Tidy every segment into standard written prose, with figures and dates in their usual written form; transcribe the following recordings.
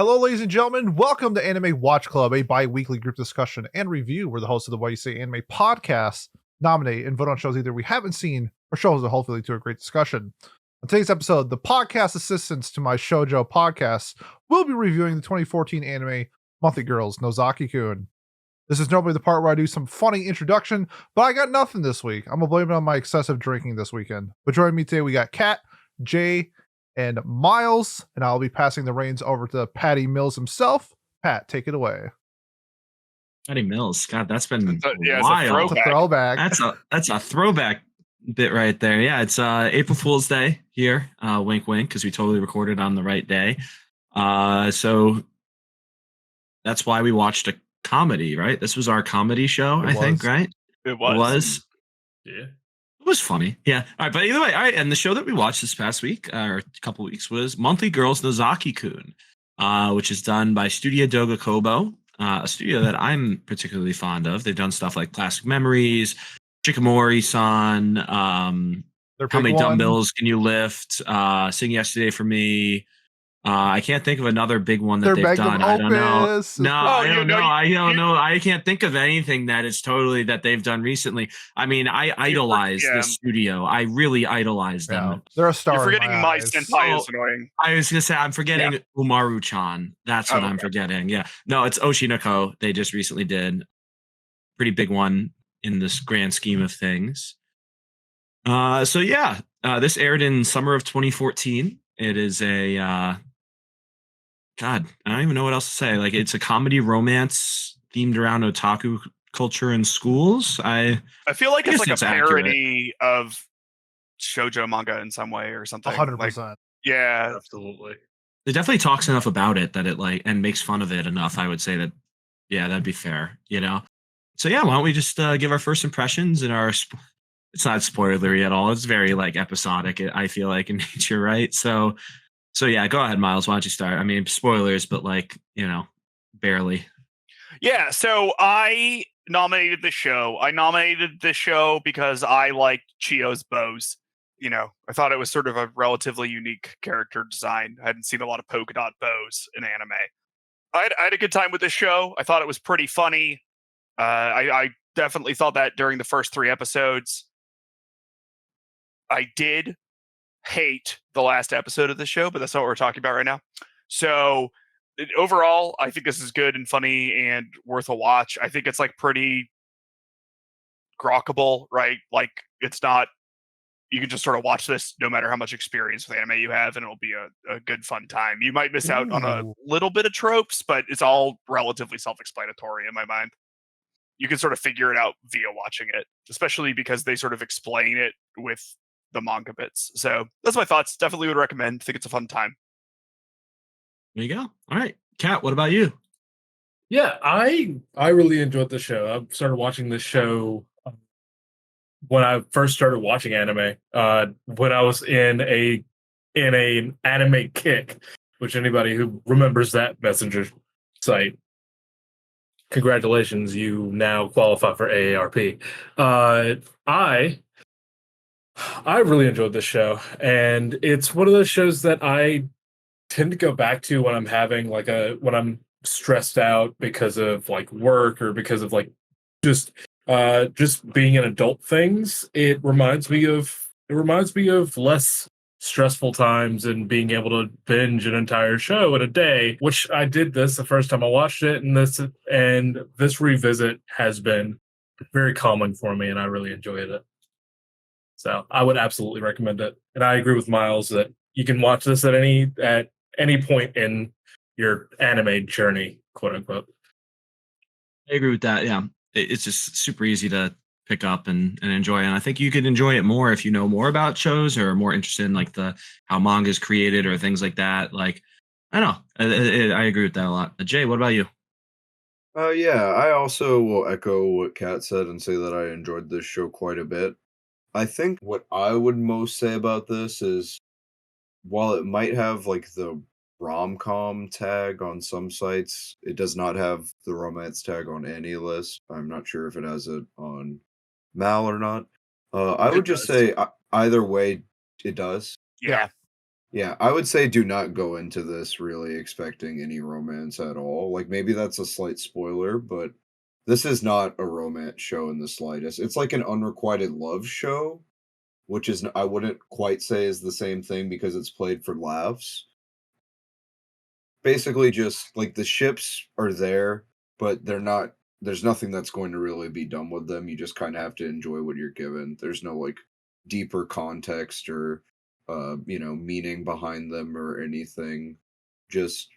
Hello, ladies and gentlemen. Welcome to Anime Watch Club, a bi-weekly group discussion and review where the hosts of the Why You Say Anime podcast nominate and vote on shows either we haven't seen or shows that hopefully lead to a great discussion. On today's episode, the podcast assistants to my shoujo podcast will be reviewing the 2014 anime Monthly Girls Nozaki-kun. This is normally the part where I do some funny introduction, but I got nothing this week. I'm gonna blame it on my excessive drinking this weekend. But joining me today, we got Kat, Jay, and Miles, and I'll be passing the reins over to Patty Mills himself. Pat, take it away. Patty Mills, God, that's been It's a wild. throwback. That's a throwback bit right there. Yeah, it's April Fool's Day here. Wink, wink, because we totally recorded on the right day. So that's why we watched a comedy, right? This was our comedy show, I think, right? It was. Yeah. It was funny. Yeah. All right. But either way, all right. And the show that we watched this past week, or a couple weeks, was Monthly Girls Nozaki-kun, which is done by Studio Doga Kobo, a studio that I'm particularly fond of. They've done stuff like Classic Memories, Shikamori-san, How Many Dumbbells Can You Lift, Sing Yesterday for Me. I can't think of another big one that they've done. I don't know. No, I don't know. I don't know. I can't think of anything that is totally that they've done recently. I mean, I idolize this studio. I really idolize them. They're a star. You're forgetting my senpai is annoying. I was gonna say I'm forgetting Umaru-chan. That's what I'm forgetting. Yeah. No, it's Oshinoko. They just recently did pretty big one in this grand scheme of things. This aired in summer of 2014. It is a God, I don't even know what else to say. Like, it's a comedy romance themed around otaku culture in schools. I feel like it's like a parody of shoujo manga in some way or something. 100%. Yeah, absolutely. It definitely talks enough about it that it and makes fun of it enough. I would say that, yeah, that'd be fair, So yeah, why don't we just give our first impressions and it's not spoilery at all. It's very episodic. I feel like in nature, right? So yeah, go ahead, Miles. Why don't you start? I mean, spoilers, but barely. Yeah. So I nominated the show. I nominated this show because I liked Chio's bows. I thought it was sort of a relatively unique character design. I hadn't seen a lot of polka dot bows in anime. I had a good time with this show. I thought it was pretty funny. I definitely thought that during the first 3 episodes. I did hate the last episode of the show, but that's not what we're talking about right now. So overall, I think this is good and funny and worth a watch. I think it's pretty grokkable, right? It's not, you can just sort of watch this no matter how much experience with anime you have, and it'll be a good fun time. You might miss out on a little bit of tropes, but it's all relatively self-explanatory in my mind. You can sort of figure it out via watching it, especially because they sort of explain it with the manga bits. So that's my thoughts. Definitely would recommend. Think it's a fun time. There you go. All right, Kat, what about you? Yeah, I really enjoyed the show. I started watching this show when I first started watching anime. When I was in an anime kick, which anybody who remembers that messenger site, congratulations, you now qualify for AARP. I really enjoyed this show, and it's one of those shows that I tend to go back to when I'm having when I'm stressed out because of work or because of just being an adult things. It reminds me of less stressful times and being able to binge an entire show in a day, which I did this the first time I watched it, and this revisit has been very calming for me, and I really enjoyed it. So I would absolutely recommend it. And I agree with Miles that you can watch this at any point in your anime journey, quote unquote. I agree with that. Yeah. It's just super easy to pick up and enjoy. And I think you could enjoy it more if you know more about shows or are more interested in how manga is created or things like that. I don't know. I agree with that a lot. Jay, what about you? Yeah, I also will echo what Kat said and say that I enjoyed this show quite a bit. I think what I would most say about this is, while it might have the rom-com tag on some sites, it does not have the romance tag on any list. I'm not sure if it has it on Mal or not. I would just say either way, it does. Yeah. Yeah, I would say do not go into this really expecting any romance at all. Like maybe that's a slight spoiler, but this is not a romance show in the slightest. It's like an unrequited love show, which is I wouldn't quite say is the same thing because it's played for laughs. Basically just like the ships are there, but they're not there's nothing that's going to really be done with them. You just kind of have to enjoy what you're given. There's no like deeper context or meaning behind them or anything. Just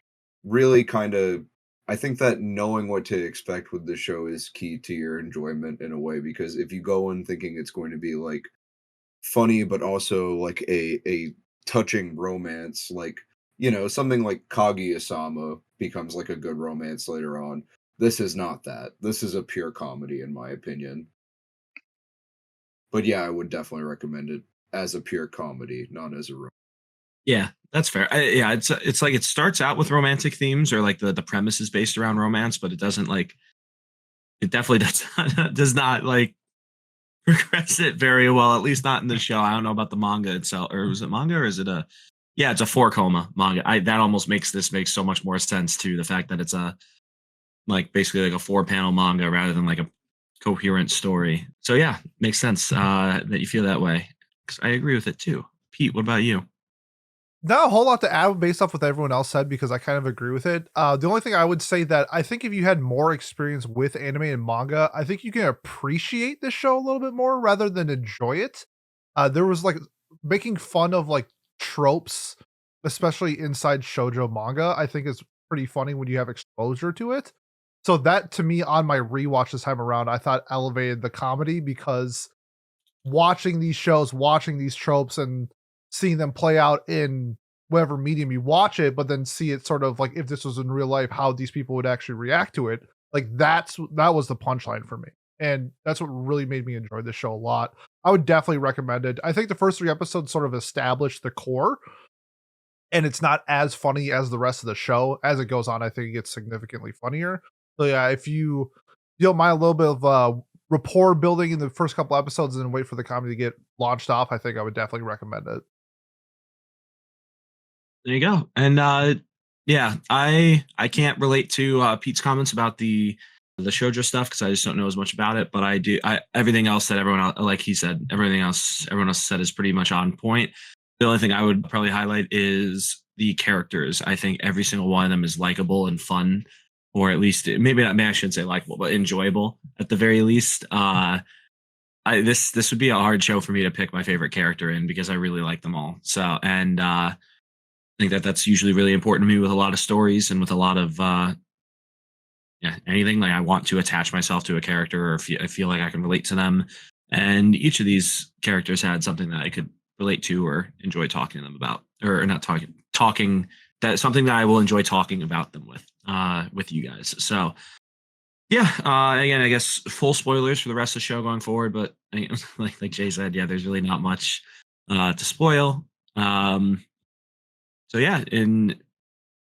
really kind of I think that knowing what to expect with the show is key to your enjoyment in a way because if you go in thinking it's going to be like funny but also like a touching romance like something like Kaguya-sama becomes like a good romance later on. This is not that. This is a pure comedy in my opinion. But yeah, I would definitely recommend it as a pure comedy, not as a Yeah, that's fair. Yeah, it's like it starts out with romantic themes or like the premise is based around romance, but it doesn't like it definitely does not like progress it very well, at least not in the show. I don't know about the manga itself, or is it manga or is it a yeah, it's a 4 coma manga. That almost makes so much more sense to the fact that it's a like basically like a 4 panel manga rather than like a coherent story. So yeah, makes sense that you feel that way. 'Cause I agree with it too. Pete, what about you? Not a whole lot to add based off what everyone else said because I kind of agree with it. The only thing I would say that I think if you had more experience with anime and manga, I think you can appreciate this show a little bit more rather than enjoy it. There was like making fun of like tropes, especially inside shoujo manga. I think is pretty funny when you have exposure to it. So that to me on my rewatch this time around, I thought elevated the comedy because watching these shows, watching these tropes, and seeing them play out in whatever medium you watch it, but then see it sort of like if this was in real life, how these people would actually react to it. Like that was the punchline for me. And that's what really made me enjoy this show a lot. I would definitely recommend it. I think the first 3 episodes sort of established the core, and it's not as funny as the rest of the show. As it goes on, I think it gets significantly funnier. So yeah, if you don't mind a little bit of rapport building in the first couple episodes and then wait for the comedy to get launched off, I think I would definitely recommend it. There you go. And yeah, I can't relate to Pete's comments about the shoujo stuff because I just don't know as much about it. But I do. I everything else that everyone else, like he said, everyone else said is pretty much on point. The only thing I would probably highlight is the characters. I think every single one of them is likable and fun, or at least maybe not. Maybe I shouldn't say likable, but enjoyable at the very least. This would be a hard show for me to pick my favorite character in because I really like them all. So and I think that that's usually really important to me with a lot of stories and with a lot of yeah anything like I want to attach myself to a character or I feel like I can relate to them. And each of these characters had something that I could relate to or enjoy talking to them about, or not talking that something that I will enjoy talking about them with you guys. So yeah, again, I guess full spoilers for the rest of the show going forward, but like Jay said, yeah, there's really not much to spoil. So yeah, in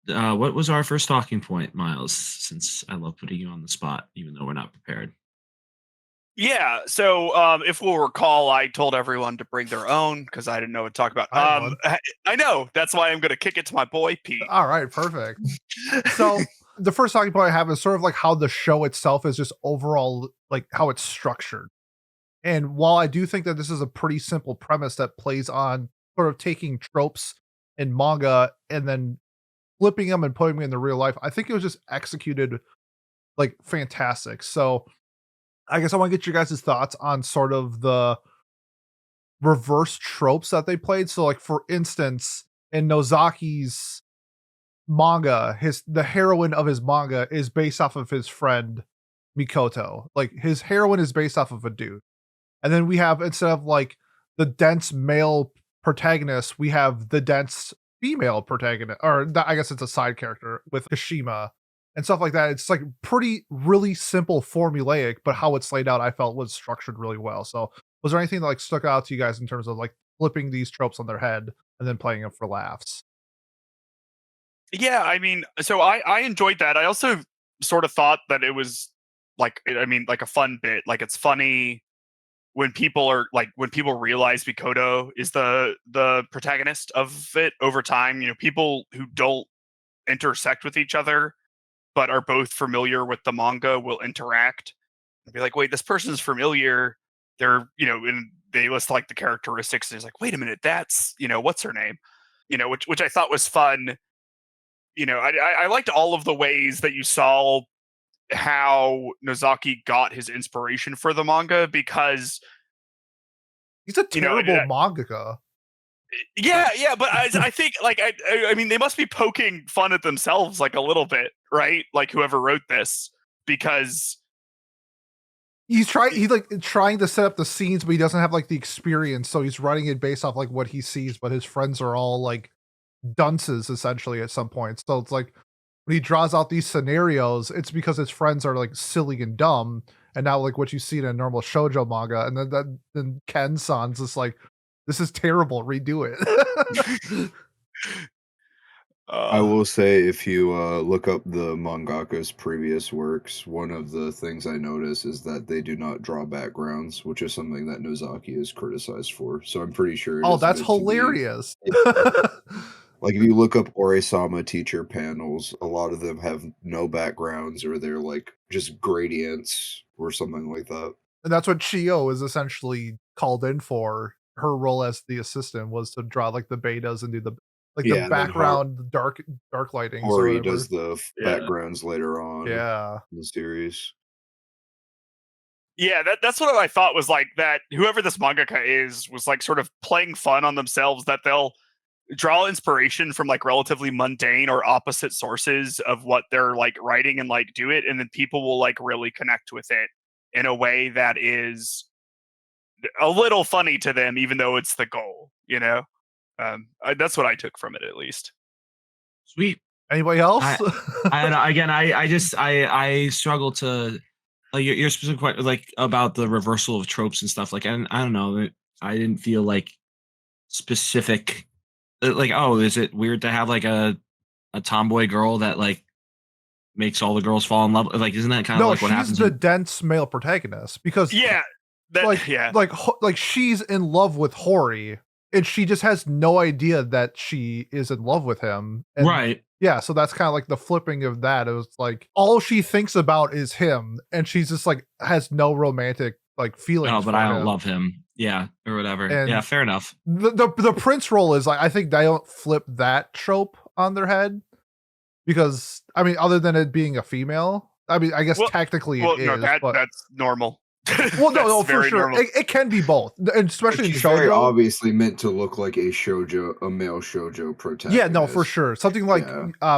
what was our first talking point, Miles? Since I love putting you on the spot, even though we're not prepared. Yeah. So, if we'll recall, I told everyone to bring their own because I didn't know what to talk about. I had one. I know that's why I'm going to kick it to my boy Pete. All right, perfect. So the first talking point I have is sort of like how the show itself is just overall like how it's structured. And while I do think that this is a pretty simple premise that plays on sort of taking tropes in manga and then flipping them and putting them into real life, I think it was just executed like fantastic. So I guess I want to get your guys' thoughts on sort of the reverse tropes that they played. So, like for instance, in Nozaki's manga, the heroine of his manga is based off of his friend Mikoto. Like his heroine is based off of a dude. And then we have instead of like the dense male protagonist, we have the dense female protagonist, or I guess it's a side character with Kashima and stuff like that. It's like pretty really simple formulaic, but how it's laid out, I felt was structured really well. So was there anything that like stuck out to you guys in terms of like flipping these tropes on their head and then playing them for laughs? Yeah, I mean, so I enjoyed that. I also sort of thought that it was like, I mean, like a fun bit. Like it's funny. when people realize Mikoto is the protagonist of it over time, people who don't intersect with each other but are both familiar with the manga will interact and be like, wait, this person's familiar. They're, and they list like the characteristics and it's like, wait a minute, that's, what's her name? Which I thought was fun. I liked all of the ways that you saw how Nozaki got his inspiration for the manga, because he's a terrible mangaka. Yeah, but I think like I mean they must be poking fun at themselves like a little bit, right? Like whoever wrote this, because he's trying to set up the scenes, but he doesn't have like the experience, so he's writing it based off like what he sees. But his friends are all like dunces essentially at some point. So it's like when he draws out these scenarios, it's because his friends are like silly and dumb, and now like what you see in a normal shoujo manga, and then Ken-san's just like, this is terrible, redo it. I will say, if you look up the mangaka's previous works, one of the things I notice is that they do not draw backgrounds, which is something that Nozaki is criticized for. So I'm pretty sure. Oh, that's hilarious. Like if you look up Ore-sama teacher panels, a lot of them have no backgrounds, or they're like just gradients or something like that. And that's what Chiyo is essentially called in for. Her role as the assistant was to draw like the betas and do the the background dark lightings. Hori does the backgrounds later on. Yeah, in the series. Yeah, that's what I thought was like, that whoever this mangaka is was like sort of playing fun on themselves, that they'll draw inspiration from like relatively mundane or opposite sources of what they're like writing and like do it, and then people will like really connect with it in a way that is a little funny to them, even though it's the goal, that's what I took from it, at least. Sweet. Anybody else? I struggle to like your specific question, like about the reversal of tropes and stuff. Like, and I don't know, I didn't feel like specific. Like, oh, is it weird to have like a tomboy girl that like makes all the girls fall in love? Like, isn't that kind of like what happens? No, she's the dense male protagonist, because like she's in love with Hori, and she just has no idea that she is in love with him. And right. Yeah, so that's kind of like the flipping of that. It was like all she thinks about is him, and she's just like has no romantic like feelings. Oh, but I don't love him. Yeah, or whatever. And yeah, fair enough. The prince role is like, I think they don't flip that trope on their head, because I mean, other than it being a female, I mean, I guess technically it is. But that's normal. Well, no, for sure. It can be both, and especially in shoujo. Very obviously meant to look like a male shoujo protagonist. Yeah, no, for sure. Something like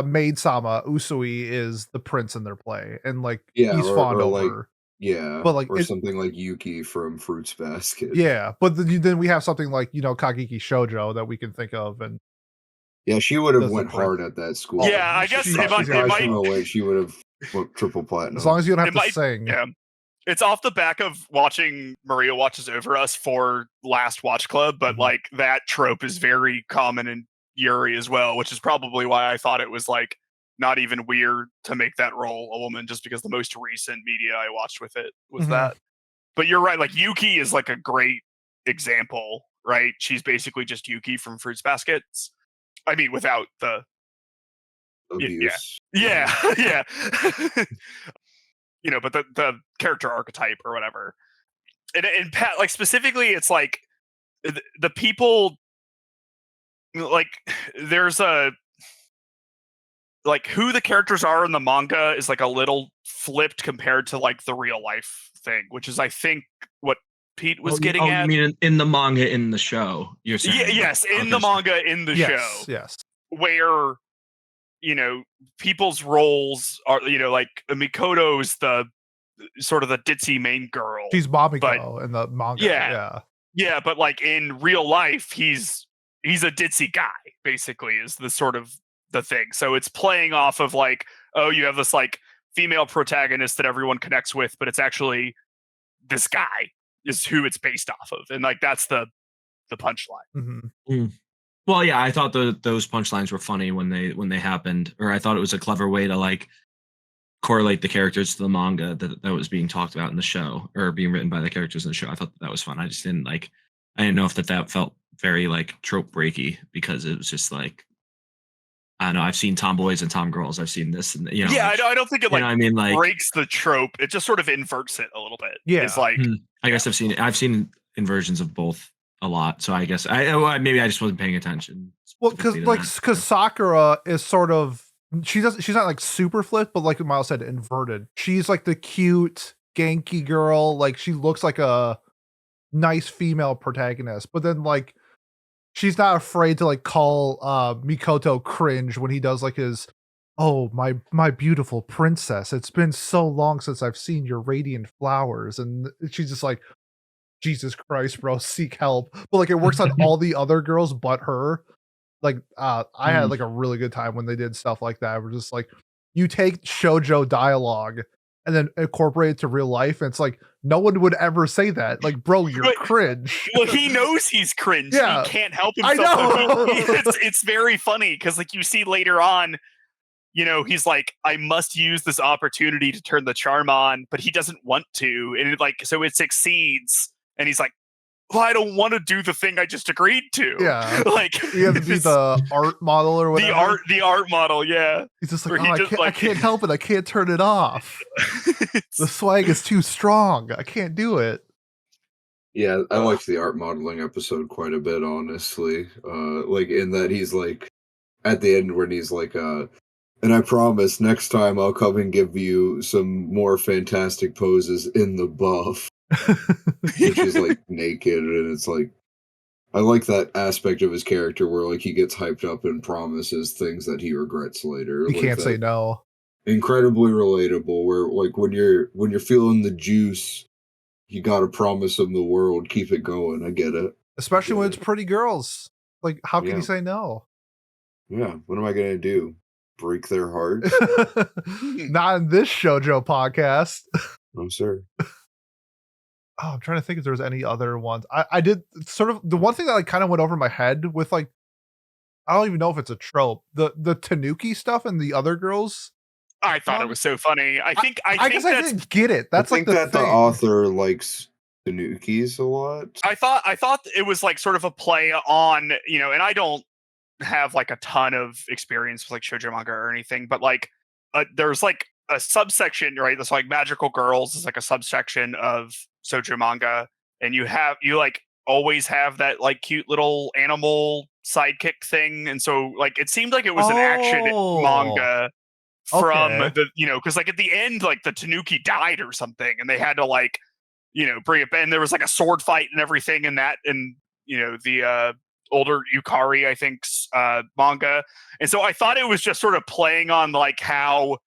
Maid-sama Usui is the prince in their play, and like he's fond of her. Yeah, but like something like Yuki from Fruits Basket. Yeah, but then we have something like Kageki Shoujo that we can think of, and yeah, she would have went hard at that school. Yeah, I guess she would have went triple platinum. As long as you don't have to sing. Yeah, it's off the back of watching Maria Watches Over Us for last Watch Club, but like that trope is very common in Yuri as well, which is probably why I thought it was like not even weird to make that role a woman, just because the most recent media I watched with it was that. But you're right, like Yuki is like a great example, right? She's basically just Yuki from Fruits Baskets. I mean, without the abuse. Yeah. But the character archetype or whatever. And Pat, like specifically, it's like the people, like there's a, like who the characters are in the manga is like a little flipped compared to like the real life thing, which is I think what Pete was getting at. You mean in the manga in the show? You're saying? Yes, in the manga in the show. Yes. Where people's roles are, like Mikoto's the sort of the ditzy main girl. She's Mamiko in the manga. Yeah, but like in real life, he's a ditzy guy. Basically, is the sort of the thing. So it's playing off of like, oh, you have this like female protagonist that everyone connects with, but it's actually this guy is who it's based off of, and like that's the punchline. Well, yeah, I thought those punchlines were funny when they happened, or I thought it was a clever way to like correlate the characters to the manga that was being talked about in the show or being written by the characters in the show. I thought that was fun. I just didn't like. I didn't know if that felt very like trope breaky because it was just like. I don't know. I've seen tomboys and tomgirls. I've seen this, and Yeah, like, I don't think it like I mean, like breaks the trope. It just sort of inverts it a little bit. Yeah. It's like I guess I've seen inversions of both a lot. So I guess maybe I just wasn't paying attention. Well, because Sakura is sort of she's not like super flipped, but like Miles said, inverted. She's like the cute Genki girl. Like she looks like a nice female protagonist, but then like she's not afraid to like call Mikoto cringe when he does like his oh my beautiful princess. It's been so long since I've seen your radiant flowers, and she's just like Jesus Christ, bro, seek help. But like it works on all the other girls but her. Like I had like a really good time when they did stuff like that. We're just like you take shoujo dialogue and then incorporate it to real life, and it's like no one would ever say that. Like, bro, you're cringe. Well, he knows he's cringe. Yeah. He can't help I himself. know. It's very funny because like you see later on, you know, he's like, I must use this opportunity to turn the charm on, but he doesn't want to, and it like so it succeeds, and he's like, well, I don't want to do the thing I just agreed to. Yeah. Like You have to be the art model or whatever. the art model, yeah. He's just like, Or he just, I can't help it. I can't turn it off. The swag is too strong. I can't do it. Yeah, I liked the art modeling episode quite a bit, honestly. Like in that he's like at the end when he's like, and I promise next time I'll come and give you some more fantastic poses in the buff. Which is like naked, and it's like I like that aspect of his character where like he gets hyped up and promises things that he regrets later. You like can't say no. Incredibly relatable. Where like when you're feeling the juice, you gotta promise them the world. Keep it going. I get it. Especially when it's pretty girls. Like, how can you say no? Yeah. What am I gonna do? Break their hearts? Not in this shoujo podcast. No, sir. Oh, I'm trying to think if there was any other ones. I did sort of the one thing that like kind of went over my head with like I don't even know if it's a trope. The Tanuki stuff and the other girls. I thought it was so funny. I think I guess I didn't get it. That's I think like the author likes Tanukis a lot. I thought it was like sort of a play on, you know, and I don't have like a ton of experience with like shoujo manga or anything, but like there's like a subsection, right? That's like magical girls is like a subsection of shoujo manga, and you like always have that like cute little animal sidekick thing, and so like it seemed like it was an action manga from the, you know, because like at the end like the Tanuki died or something, and they had to like, you know, bring it back, and there was like a sword fight and everything in that, and you know the older Yukari I think's manga, and so I thought it was just sort of playing on like how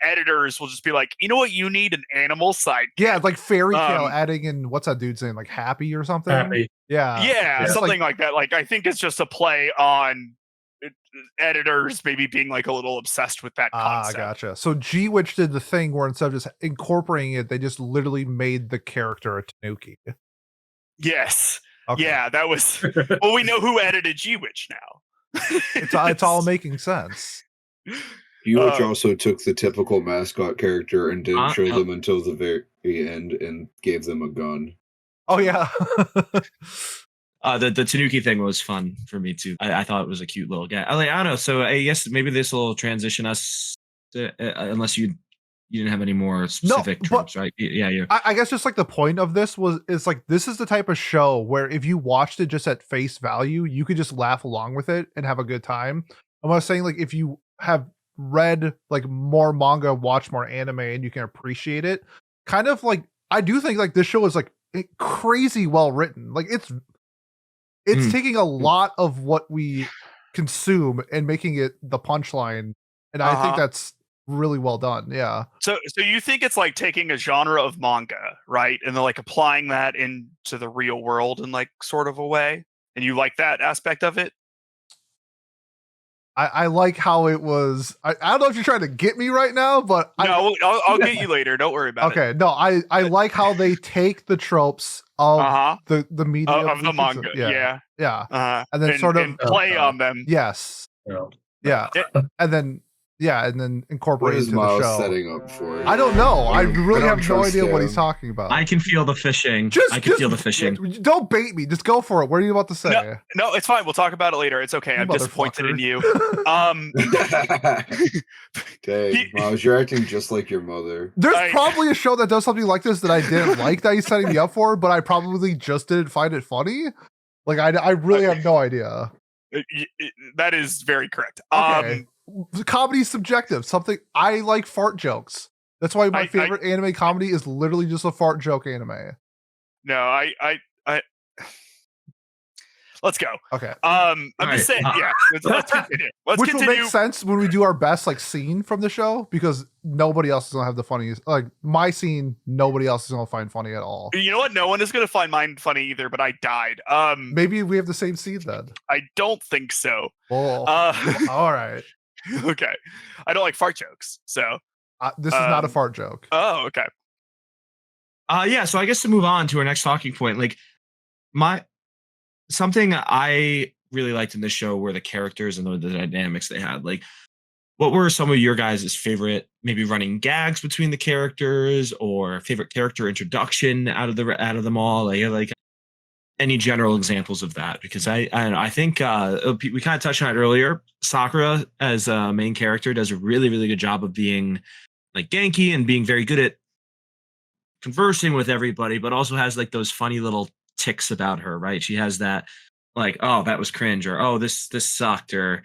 editors will just be like, you know what, you need an animal sidekick. Yeah, it's like fairy tale adding in what's that dude's name, like Happy or something. Happy. Yeah, something like that. Like I think it's just a play on editors maybe being like a little obsessed with that concept. Gotcha. So G-Witch did the thing where instead of just incorporating it, they just literally made the character a Tanuki. Yes. Okay. Yeah, that was. Well, we know who edited G-Witch now. It's all making sense. G-Witch also took the typical mascot character and didn't show them until the very end and gave them a gun. Oh yeah. The Tanuki thing was fun for me too. I thought it was a cute little guy. I don't know. So I guess maybe this will transition us to, unless you didn't have any more specific tropes, right? Yeah. I guess just like the point of this is like this is the type of show where if you watched it just at face value, you could just laugh along with it and have a good time. And what I was saying, like if you have read like more manga, watch more anime, and you can appreciate it, kind of like I do think like this show is like crazy well written. Like it's taking a lot of what we consume and making it the punchline, and I think that's really well done. Yeah. So you think it's like taking a genre of manga, right, and then like applying that into the real world in like sort of a way, and you like that aspect of it? I like how it was. I don't know if you're trying to get me right now, but no, I'll get you later. Don't worry about it. Okay, no, I like how they take the tropes of the media of the manga, yeah, and then sort of play on them. Yes, yeah, and then Yeah, and then What incorporate is into the Miles show. setting up for? I don't know. I really don't have no trust idea what him. he's talking about. I can feel the fishing. I can feel the fishing. Don't bait me. Just go for it. What are you about to say? No, it's fine. We'll talk about it later. It's okay. You I'm disappointed in you. Dang, Miles, you're acting just like your mother. There's probably a show that does something like this that I didn't like that he's setting me up for, but I probably just didn't find it funny. Like I really have no idea. That is very correct. Okay. Comedy's subjective. Something I like fart jokes. That's why my favorite anime comedy is literally just a fart joke anime. No, I let's go. Okay. I'm just saying, yeah. Let's continue. Which will make sense when we do our best like scene from the show, because nobody else is gonna have the funniest. Like my scene, nobody else is gonna find funny at all. You know what? No one is gonna find mine funny either. But I died. Maybe we have the same scene then. I don't think so. Oh, all right. Okay. I don't like fart jokes, so this is not a fart joke. Oh, okay. Yeah. So I guess to move on to our next talking point, like something I really liked in this show were the characters and the dynamics they had. Like, what were some of your guys' favorite, maybe running gags between the characters, or favorite character introduction out of them all? Like any general examples of that? Because I think we kind of touched on it earlier. Sakura as a main character does a really, really good job of being like Genki and being very good at conversing with everybody, but also has like those funny little ticks about her, right? She has that like, oh, that was cringe, or oh, this sucked, or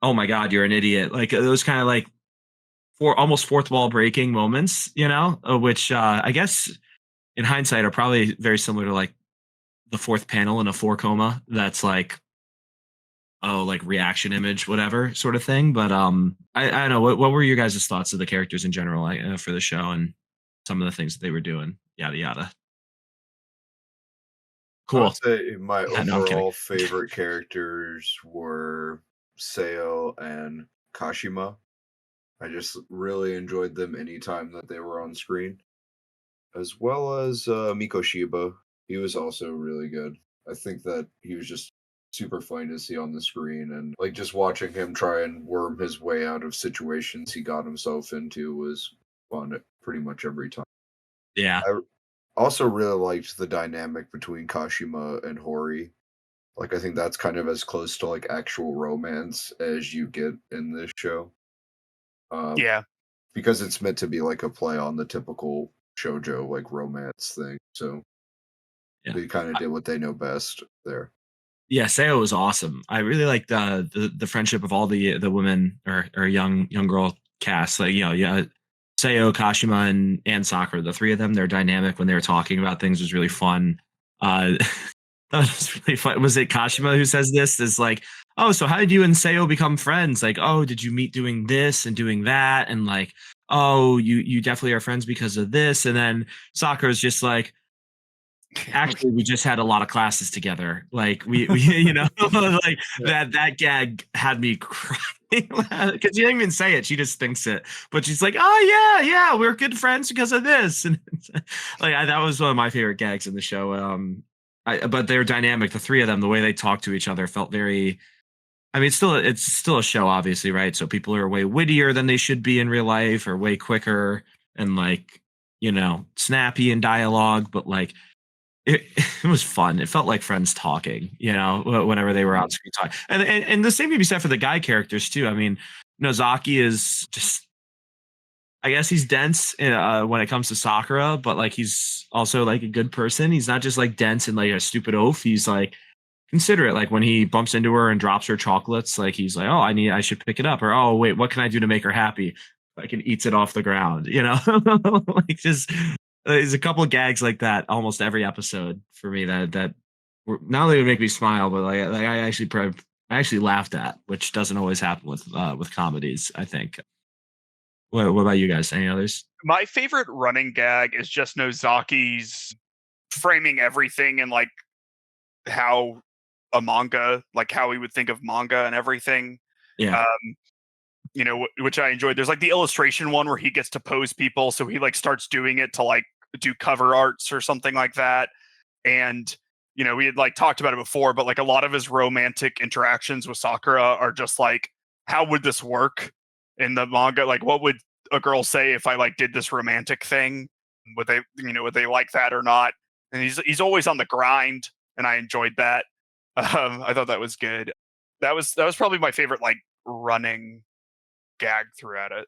oh my god, you're an idiot. Like those kind of like almost fourth wall breaking moments, which I guess in hindsight are probably very similar to like the fourth panel in a 4 coma. That's like, oh, like reaction image, whatever sort of thing. But I don't know. What were your guys' thoughts of the characters in general for the show and some of the things that they were doing? Yada yada. Cool. I'd say my overall favorite characters were Seo and Kashima. I just really enjoyed them anytime that they were on screen. As well as Mikoshiba. He was also really good. I think that he was just super fun to see on the screen, and like just watching him try and worm his way out of situations he got himself into was fun pretty much every time. Yeah. I also really liked the dynamic between Kashima and Hori. Like, I think that's kind of as close to like actual romance as you get in this show. Yeah, because it's meant to be like a play on the typical shoujo like romance thing. So they kind of did what they know best there. Yeah, Seo was awesome. I really liked the friendship of all the women or young girl cast. Like, Seo, Kashima, and Sakura, the three of them, their dynamic when they were talking about things was really fun. That was really fun. Was it Kashima who says this? Is like, oh, so how did you and Seo become friends? Like, oh, did you meet doing this and doing that? And like, oh, you definitely are friends because of this. And then Sakura's just like, actually, we just had a lot of classes together. Like we like that gag had me crying because she didn't even say it. She just thinks it, but she's like, oh yeah, we're good friends because of this. And like that was one of my favorite gags in the show. But their dynamic, the three of them, the way they talk to each other felt very. I mean, it's still a show, obviously, right? So people are way wittier than they should be in real life, or way quicker and like snappy in dialogue, but like. It was fun. It felt like friends talking, whenever they were on screen talking. And the same can be said for the guy characters too. I mean, Nozaki is just, I guess he's dense when it comes to Sakura, but like he's also like a good person. He's not just like dense and like a stupid oaf. He's like considerate. Like when he bumps into her and drops her chocolates, like he's like, oh, I should pick it up, or oh wait, what can I do to make her happy? Like, and eats it off the ground, like just. There's a couple of gags like that almost every episode for me that were, not only would make me smile, but like I actually laughed at, which doesn't always happen with comedies, I think. What about you guys? Any others? My favorite running gag is just Nozaki's framing everything and like how a manga, like how he would think of manga and everything. Yeah. Which I enjoyed. There's like the illustration one where he gets to pose people, so he like starts doing it to like do cover arts or something like that. And we had like talked about it before, but like a lot of his romantic interactions with Sakura are just like, how would this work? in the manga. Like, what would a girl say if I like did this romantic thing? Would they like that or not? And he's always on the grind, and I enjoyed that. I thought that was good. That was probably my favorite like running gag throughout it.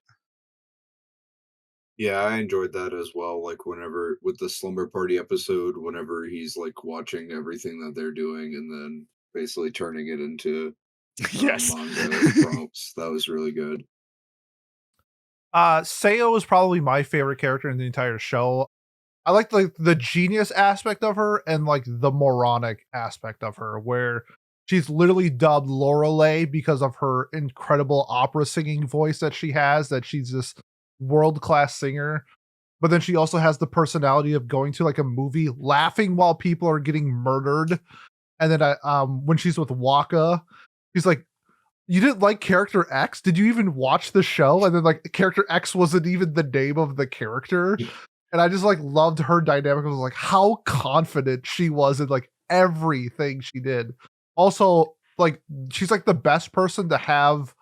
Yeah, I enjoyed that as well. Like whenever with the slumber party episode, whenever he's like watching everything that they're doing and then basically turning it into Yes. manga prompts. That was really good. Sayo is probably my favorite character in the entire show. I like the genius aspect of her and like the moronic aspect of her, where she's literally dubbed Lorelei because of her incredible opera singing voice that she has, that she's this world-class singer. But then she also has the personality of going to like a movie, laughing while people are getting murdered. And then when she's with Waka, she's like, you didn't like character X? Did you even watch the show? And then like character X wasn't even the name of the character. And I just like loved her dynamic. I was like how confident she was in like everything she did. Also, like she's like the best person to have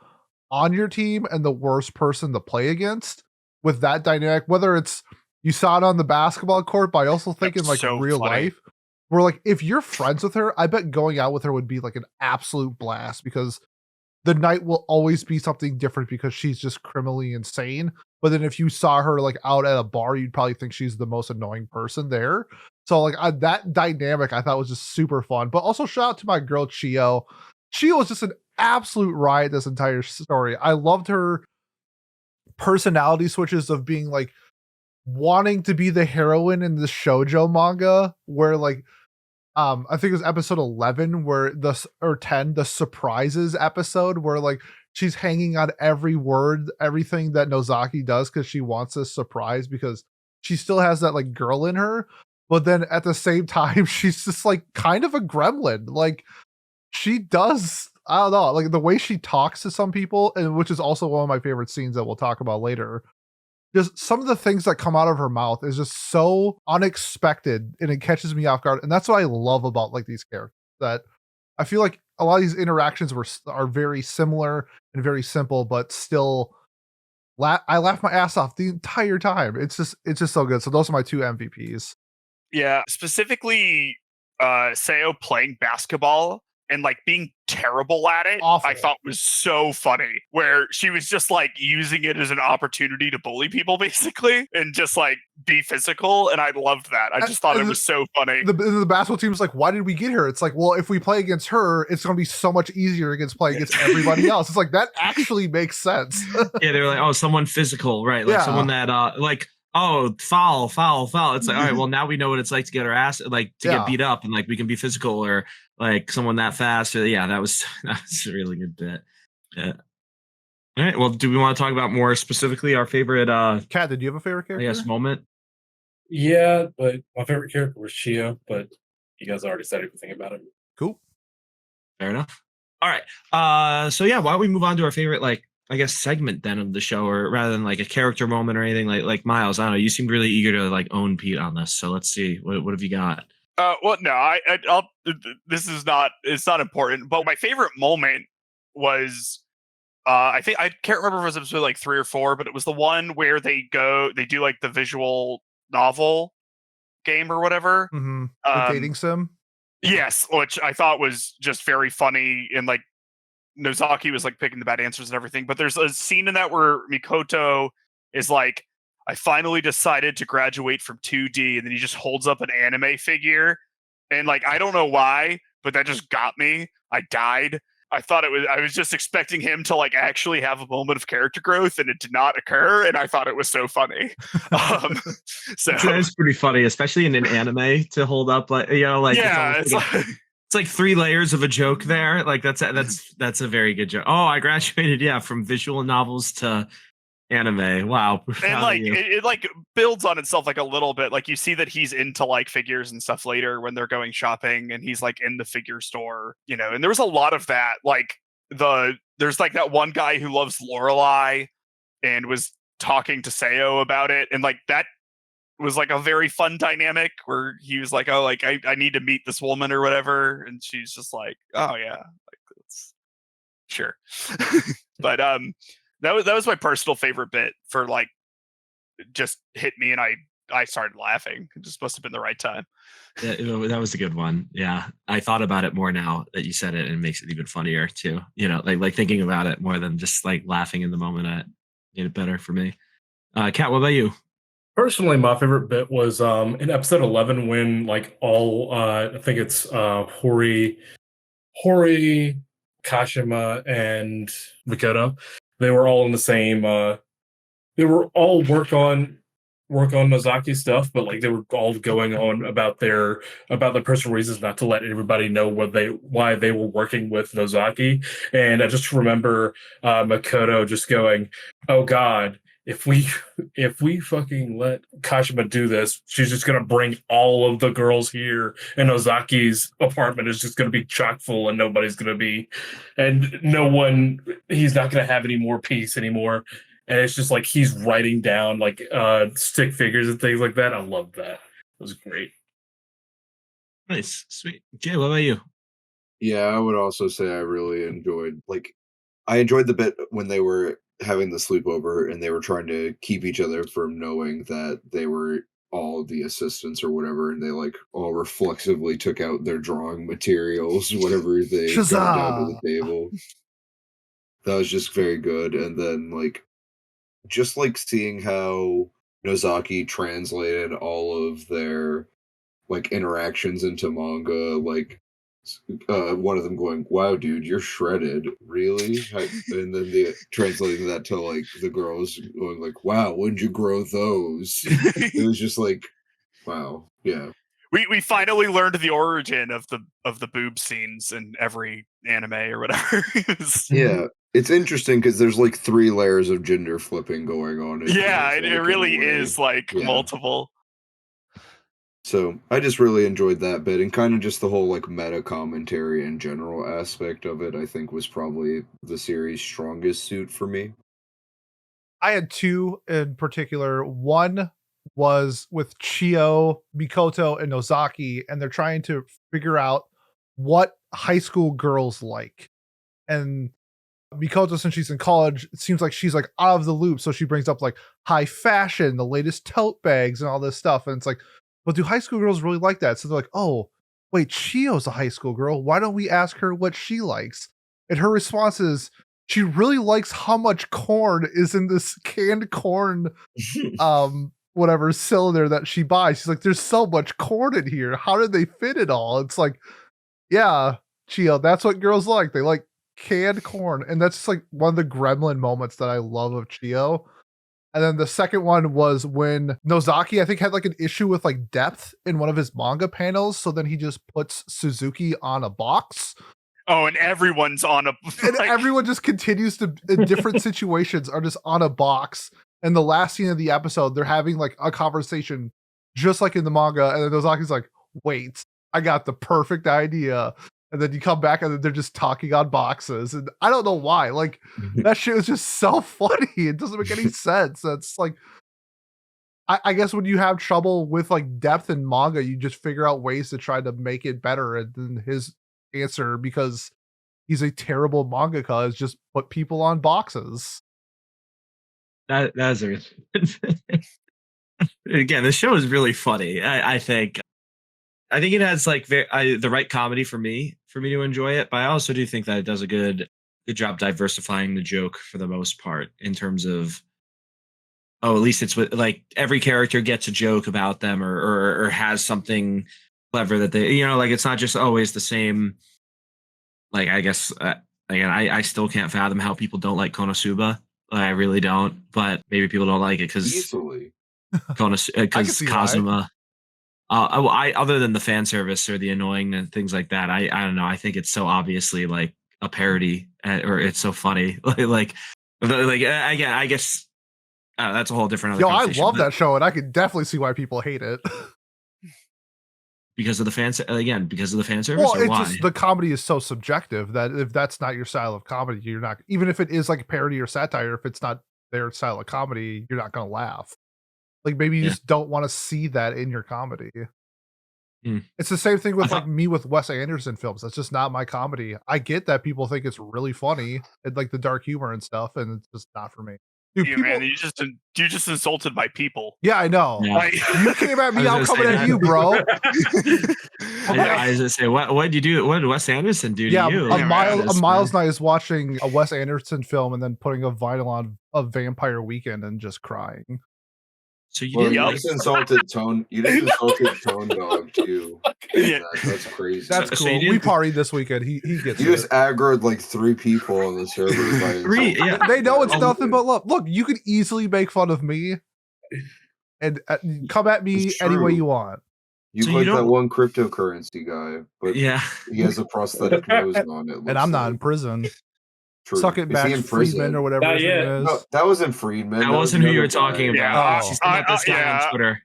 on your team and the worst person to play against with that dynamic. Whether it's you saw it on the basketball court, but I also think in like so real funny. life, where like if you're friends with her, I bet going out with her would be like an absolute blast because the night will always be something different because she's just criminally insane. But then if you saw her like out at a bar, you'd probably think she's the most annoying person there. So like that dynamic I thought was just super fun. But also shout out to my girl Chio. Chio was just an absolute riot this entire story. I loved her personality switches of being like wanting to be the heroine in the shoujo manga, where like I think it was episode 11 where or 10, the surprises episode where like she's hanging on every word, everything that Nozaki does because she wants a surprise because she still has that like girl in her. But then at the same time, she's just like kind of a gremlin. Like she does, I don't know, like the way she talks to some people, and which is also one of my favorite scenes that we'll talk about later. Just some of the things that come out of her mouth is just so unexpected and it catches me off guard. And that's what I love about like these characters, that I feel like a lot of these interactions are very similar and very simple, but still I laugh my ass off the entire time. It's just so good. So those are my two MVPs. Yeah, specifically Sayo playing basketball and like being terrible at it. Awful. I thought was so funny, where she was just like using it as an opportunity to bully people basically and just like be physical, and I loved that. I just thought it was so funny. The basketball team was like, why did we get her? It's like, well, if we play against her, it's going to be so much easier against playing against everybody else. It's like, that actually makes sense. Yeah, they were like, oh, someone physical, right? Like someone that like, oh, foul. It's like, all right, well, now we know what it's like to get our ass, like to get beat up, and like we can be physical, or like someone that fast. Or, yeah, that was a really good bit. Yeah. All right. Well, do we want to talk about more specifically our favorite Kat, did you have a favorite character? I guess moment? Yeah, but my favorite character was Chio, but you guys already said everything about it. Cool. Fair enough. All right. So yeah, why don't we move on to our favorite, like, I guess, segment then of the show, or rather than like a character moment or anything, like Miles, I don't know, you seemed really eager to like own Pete on this. So let's see, what have you got? Well, no, I'll it's not important, but my favorite moment was, I think, I can't remember if it was episode like 3 or 4, but it was the one where they do like the visual novel game or whatever. Mm-hmm. The dating sim. Yes, which I thought was just very funny, and like Nozaki was like picking the bad answers and everything. But there's a scene in that where Mikoto is like, I finally decided to graduate from 2D, and then he just holds up an anime figure, and like I don't know why, but that just got me. I died. I was just expecting him to like actually have a moment of character growth, and it did not occur, and I thought it was so funny. So it's pretty funny, especially in an anime, to hold up like, you know, like, yeah, it's like 3 layers of a joke there. Like that's a very good joke. Oh, I graduated, from visual novels to anime. Wow. And like it like builds on itself like a little bit. Like you see that he's into like figures and stuff later when they're going shopping, and he's like in the figure store, and there was a lot of that. Like there's like that one guy who loves Lorelei and was talking to Sayo about it, and like that was like a very fun dynamic where he was like, oh, like I need to meet this woman or whatever, and she's just like, oh yeah, like that's sure. But That was my personal favorite bit for like just hit me and I started laughing. It just must have been the right time. Yeah, that was a good one. Yeah, I thought about it more now that you said it, and it makes it even funnier too. Like thinking about it more than just like laughing in the moment. It made it better for me. Kat, what about you? Personally, my favorite bit was in episode 11 when like all I think it's Hori, Kashima, and Mikoto. They were all in the same. They were all work on Nozaki stuff, but like they were all going on about their personal reasons not to let everybody know why they were working with Nozaki. And I just remember Makoto just going, "Oh God, if we fucking let Kashima do this, she's just gonna bring all of the girls here, and Nozaki's apartment is just gonna be chock full, and he's not gonna have any more peace anymore." And it's just like he's writing down like stick figures and things like that. I love that. It was great. Nice, sweet. Jay, what about you? Yeah, I would also say I really enjoyed I enjoyed the bit when they were having the sleepover and they were trying to keep each other from knowing that they were all the assistants or whatever, and they like all reflexively took out their drawing materials whenever they got down to Shazam! the table. That was just very good. And then just like seeing how Nozaki translated all of their interactions into manga, one of them going, "Wow, dude, you're shredded, really?" And then translating that to like the girls going like, "Wow, when'd you grow those?" It was just like, wow, yeah, We finally learned the origin of the boob scenes in every anime or whatever. yeah. It's interesting because there's like 3 layers of gender flipping going on. Yeah, it in a really way. is like Yeah. multiple. So I just really enjoyed that bit, and kind of just the whole like meta commentary and general aspect of it. I think was probably the series' strongest suit for me. I had 2 in particular. One was with Chio, Mikoto, and Nozaki, and they're trying to figure out what high school girls like. And Mikoto, since she's in college, it seems like she's like out of the loop. So she brings up like high fashion, the latest tote bags, and all this stuff. And it's like, but do high school girls really like that? So they're like, oh, wait, Chio's a high school girl. Why don't we ask her what she likes? And her response is, she really likes how much corn is in this canned corn, whatever cylinder that she buys. She's like, there's so much corn in here. How did they fit it all? It's like, yeah, Chio, that's what girls like. They like canned corn. And that's just like one of the gremlin moments that I love of Chio. And then the second one was when Nozaki, I think, had like an issue with like depth in one of his manga panels. So then he just puts Suzuki on a box. Oh, and everyone's on a And everyone just continues to, in different situations, are just on a box. And the last scene of the episode, they're having like a conversation just like in the manga. And then Nozaki's like, wait, I got the perfect idea. And then you come back and then they're just talking on boxes. And I don't know why. Like, that shit was just so funny. It doesn't make any sense. That's like, I guess when you have trouble with like depth in manga, you just figure out ways to try to make it better. And then his answer, because he's a terrible mangaka, is just put people on boxes. That's a again, the show is really funny. I think it has like the right comedy for me to enjoy it, but I also do think that it does a good job diversifying the joke for the most part, in terms of, at least it's with like every character gets a joke about them or has something clever that they, like it's not just always the same. Like, I guess again, I still can't fathom how people don't like Konosuba. I really don't, but maybe people don't like it because Easily. see why. Kazuma. Other than the fan service or the annoying and things like that, I don't know. I think it's so obviously like a parody, or it's so funny. Again, I guess that's a whole different other Yo, I conversation, love but that show, and I can definitely see why people hate it. because of the fan service, Well, or it's why? just the comedy is so subjective that if that's not your style of comedy, you're not, even if it is like a parody or satire, if it's not their style of comedy, you're not going to laugh. Like, maybe you Yeah. just don't want to see that in your comedy. It's the same thing with I thought- like me with Wes Anderson films. That's just not my comedy. I get that people think it's really funny and like the dark humor and stuff, and it's just not for me. Dude, You people, man, you just insulted my people. yeah, I know. Yeah. Like, You came at me, I I'm was gonna coming say at you, bro. I was gonna say, what did you do? What did Wes Anderson do Yeah, to you? a Miles This, Miles man. and I is watching a Wes Anderson film and then putting a vinyl on a Vampire Weekend and just crying. So you Well, didn't you like. just insulted Tone. You just insulted Tone Dog too. Yeah. That's crazy. That's So cool. you We didn't- partied this weekend. He gets You it. just aggroed like 3 people on the server. By Three, insulting yeah. them. They know it's Oh, nothing but love. Look, you can easily make fun of me and come at me It's any way true. you want. You So you like that don't- one cryptocurrency guy, but Yeah. he has a prosthetic nose on it. And I'm not in prison. True. Suck it Is he back, in Friedman prison? or whatever Not his yet. name is. No, that wasn't Friedman. That wasn't who you were another guy. talking Yeah, about. Oh. She's talking about this guy yeah. on Twitter.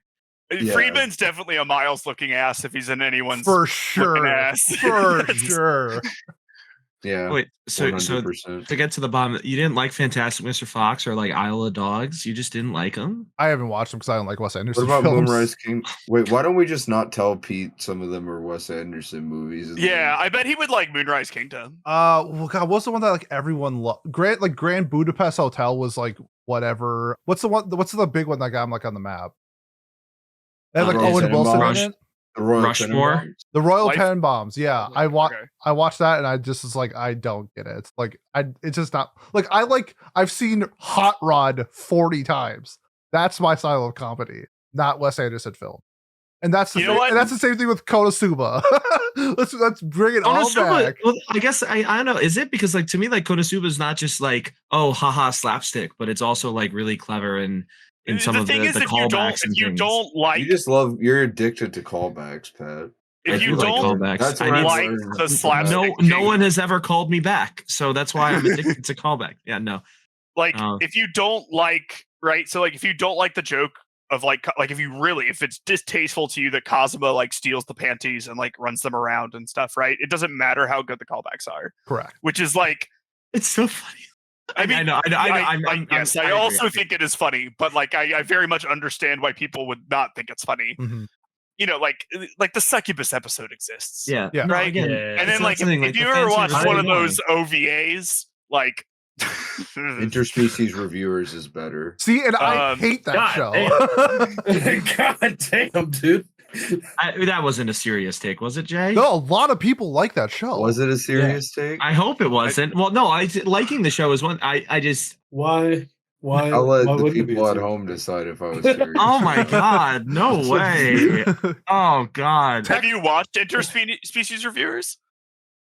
Yeah. Friedman's definitely a Miles looking ass if he's in anyone's For looking sure. ass. For That's- sure. Yeah. Wait, so 100%. to get to the bottom, you didn't like Fantastic Mr. Fox or like Isle of Dogs? You just didn't like them? I haven't watched them because I don't like Wes What Anderson about films. Moonrise King? Wait, why don't we just not tell Pete some of them are Wes Anderson movies? and Yeah, then- I bet he would like Moonrise Kingdom. Well, God, what's the one that like everyone loved? Grand Budapest Hotel was like whatever. What's the one? What's the big one that got him like on the map? They had like Royal Owen Wilson Tenenbaums? in it. The Royal Rushmore? Tenenbaums? The Royal Life- Tenenbaums. Yeah, I Okay. I watched that and I just was like, I don't get it. It's like it's just not like I've seen Hot Rod 40 times. That's my style of comedy, not Wes Anderson film. And that's the You know same, what? and that's the same thing with Konosuba. let's bring it all Konosuba, back. well, I guess I don't know. Is it because like to me like Konosuba is not just like haha slapstick, but it's also like really clever and in some of the if callbacks and if you things. don't like You're addicted to callbacks, Pat. if I you do like don't callbacks. That's I what need I like learned the from slapstick that. no one has ever called me back, so that's why I'm addicted to callback. Yeah, no. like Oh. if you don't like right, so like if you don't like the joke of like if it's distasteful to you that Kazuma like steals the panties and like runs them around and stuff, right? It doesn't matter how good the callbacks are, Correct. which is like It's so funny. I mean, I know. yes, I agree. also think it is funny, but like I very much understand why people would not think it's funny. Mhm. You know, like the succubus episode exists. Yeah, Yeah. no, Right? again, Yeah. And then it's like not something if the you ever fan watch service one is of those OVAs, like Interspecies Reviewers is better. See, and I hate that God show. God damn, dude. that wasn't a serious take, was it, Jay? No, a lot of people like that show. Was it a serious take? I hope it wasn't. Well, no, liking the show is one. I just. Why? I'll let why the wouldn't it be people at serious? home decide if I was serious. Oh my God! No way! Oh God! have you watched Interspecies Reviewers?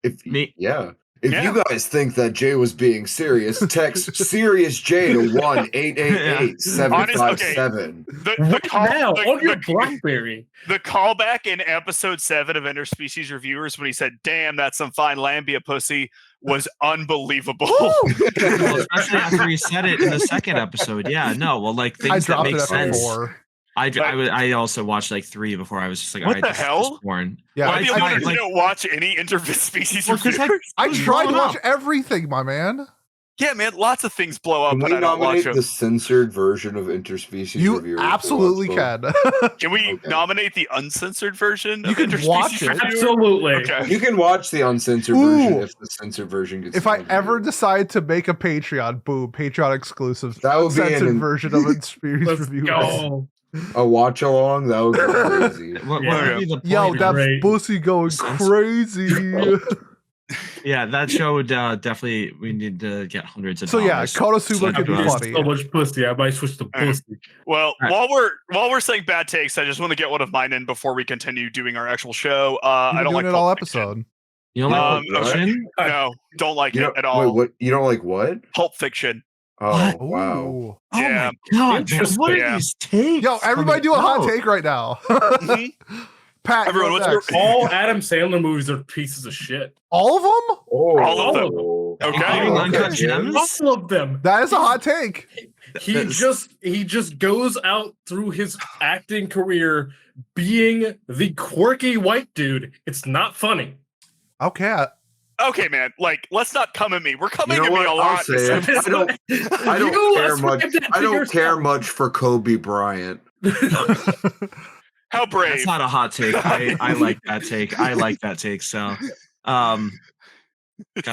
If Me- yeah. If Yeah. you guys think that Jay was being serious, text Serious J to 1-888-757. The call, Now the, on your the- BlackBerry. the callback in episode 7 of Interspecies Reviewers when he said, "Damn, that's some fine lambia pussy," was unbelievable. Well, especially after he said it in the second episode. Yeah, no. Well, like I things that dropped make it after sense. 4. I also watched like 3 before I was just like, What all the right, this is hell? just boring. Yeah, I'm the only one who like- didn't watch any Interspecies Well, 'cause Reviewers. I was tried to growing watch up. everything, my man. Yeah, man, lots of things blow up Can when we I don't watch nominate them. the censored version of Interspecies You Reviewers? to absolutely watch can. Can we Okay. nominate the uncensored version You of can Interspecies watch it. Reviewers? Absolutely. Okay. You can watch the uncensored Ooh. version if the censored version gets If I nominated. ever decide to make a Patreon, boom, Patreon exclusive, That would be censored an- version of Interspecies Let's Reviewers. go. a watch along, that would be crazy. What Yeah. would be the point? Yo, of- that Great. pussy going Censor- crazy. yeah, that show would definitely. We need to get hundreds of So yeah, dollars. Konosuba could be There's funny. So much pussy. I might switch to pussy. Well, Alright. while we're saying bad takes, I just want to get one of mine in before we continue doing our actual show. You've I been don't doing like it all Pulp Fiction. episode. You don't like Um, Pulp Fiction? No, don't like You it don't, at all. wait, what? You don't like what? Pulp Fiction. Oh, What? wow. Ooh. Oh Yeah. my God, man, Interesting. what are Yeah. these takes? Yo, everybody do a hot coming take right now. Mhm. Pat, Everyone, you're what's your- next. All Adam Sandler movies are pieces of shit. All of them? Oh, All of them. Okay. Including Oh, Uncut okay. Gems? All of them. That is a hot take. He just goes out through his acting career being the quirky white dude. It's not funny. Okay. Okay, man. Like, let's not come at me. We're coming You know at me what? a I'll lot. say it. I don't You care much. ascribed it I to don't yourself. care much for Kobe Bryant. How brave. That's not a hot take. I like that take. I like that take. So, God,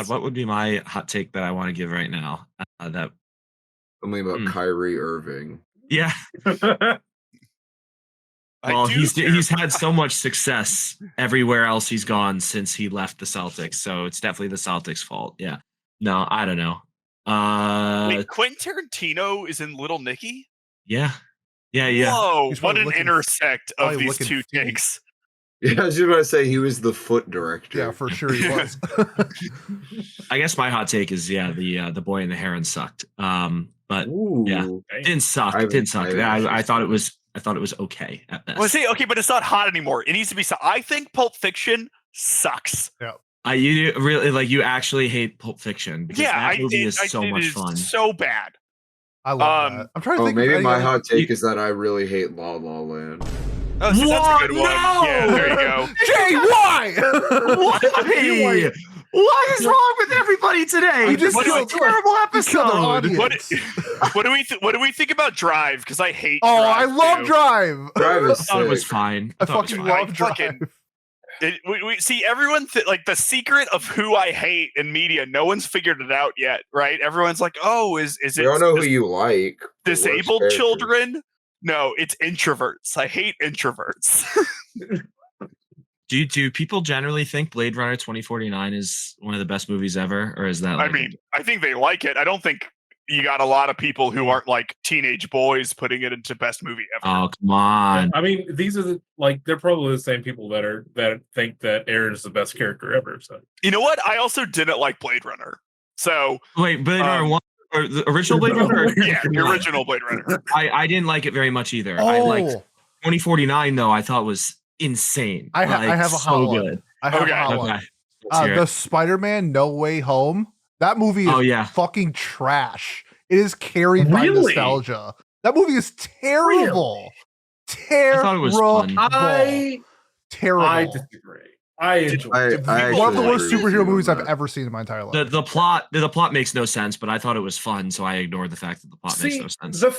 what would be my hot take that I want to give right now? That Something about Kyrie Irving. yeah. Well, he's had so much success everywhere else he's gone since he left the Celtics, so it's definitely the Celtics' fault. Yeah. No, I don't know. Wait, Quentin Tarantino is in Little Nicky? Yeah. Whoa, He's what probably an looking- intersect of probably these looking two feet. takes. Yeah, I was just about to say he was the foot director. Yeah, for sure he was. I guess my hot take is the Boy and the Heron sucked. But Ooh. yeah, didn't suck. Didn't suck. I thought it was okay at best. Well, see, okay, but it's not hot anymore. It needs to be. I think Pulp Fiction sucks. You really you actually hate Pulp Fiction because that movie is so much fun. So bad. I love that. I'm trying to think. Maybe of my any hot take is that I really hate La La Land. Oh, see, that's a good one. No! Yeah, there you go. Jay, why? Why? What is wrong with everybody today? You just This is a killed- terrible you killed our episode. audience. What do we think about Drive? Because I hate. Oh, Drive I love too. Drive. Drive is I thought it was sick. fine. I thought it was fucking fine. love Drive. We see everyone like the secret of who I hate in media. No one's figured it out yet, right? Everyone's like, "Oh, is it?" We don't know who you like. the worst disabled characters. children? No, it's introverts. I hate introverts. Do people generally think Blade Runner 2049 is one of the best movies ever, or is that? I mean, I think they like it. I don't think you got a lot of people who aren't like teenage boys putting it into best movie ever. oh come on! I mean, these are they're probably the same people that think that Aaron is the best character ever. So You know what? I also didn't like Blade Runner. So Wait, Blade Runner 1 or the original Blade Runner? yeah, the original Blade Runner. I didn't like it very much either. I liked Oh, 2049 though. I thought was insane. I have a hot so one. good. I have Okay. a hot Okay. one. Let's hear The it. Spider-Man No Way Home. That movie is Oh, yeah. fucking trash. It is carried by Really? nostalgia. That movie is terrible. Terrible. thought it was fun. Terrible. I disagree. I enjoy it. I One of the actually worst agree with superhero you on movies I've that. ever seen in my entire life. The plot makes no sense, but I thought it was fun, so I ignored the fact that the plot makes no sense. The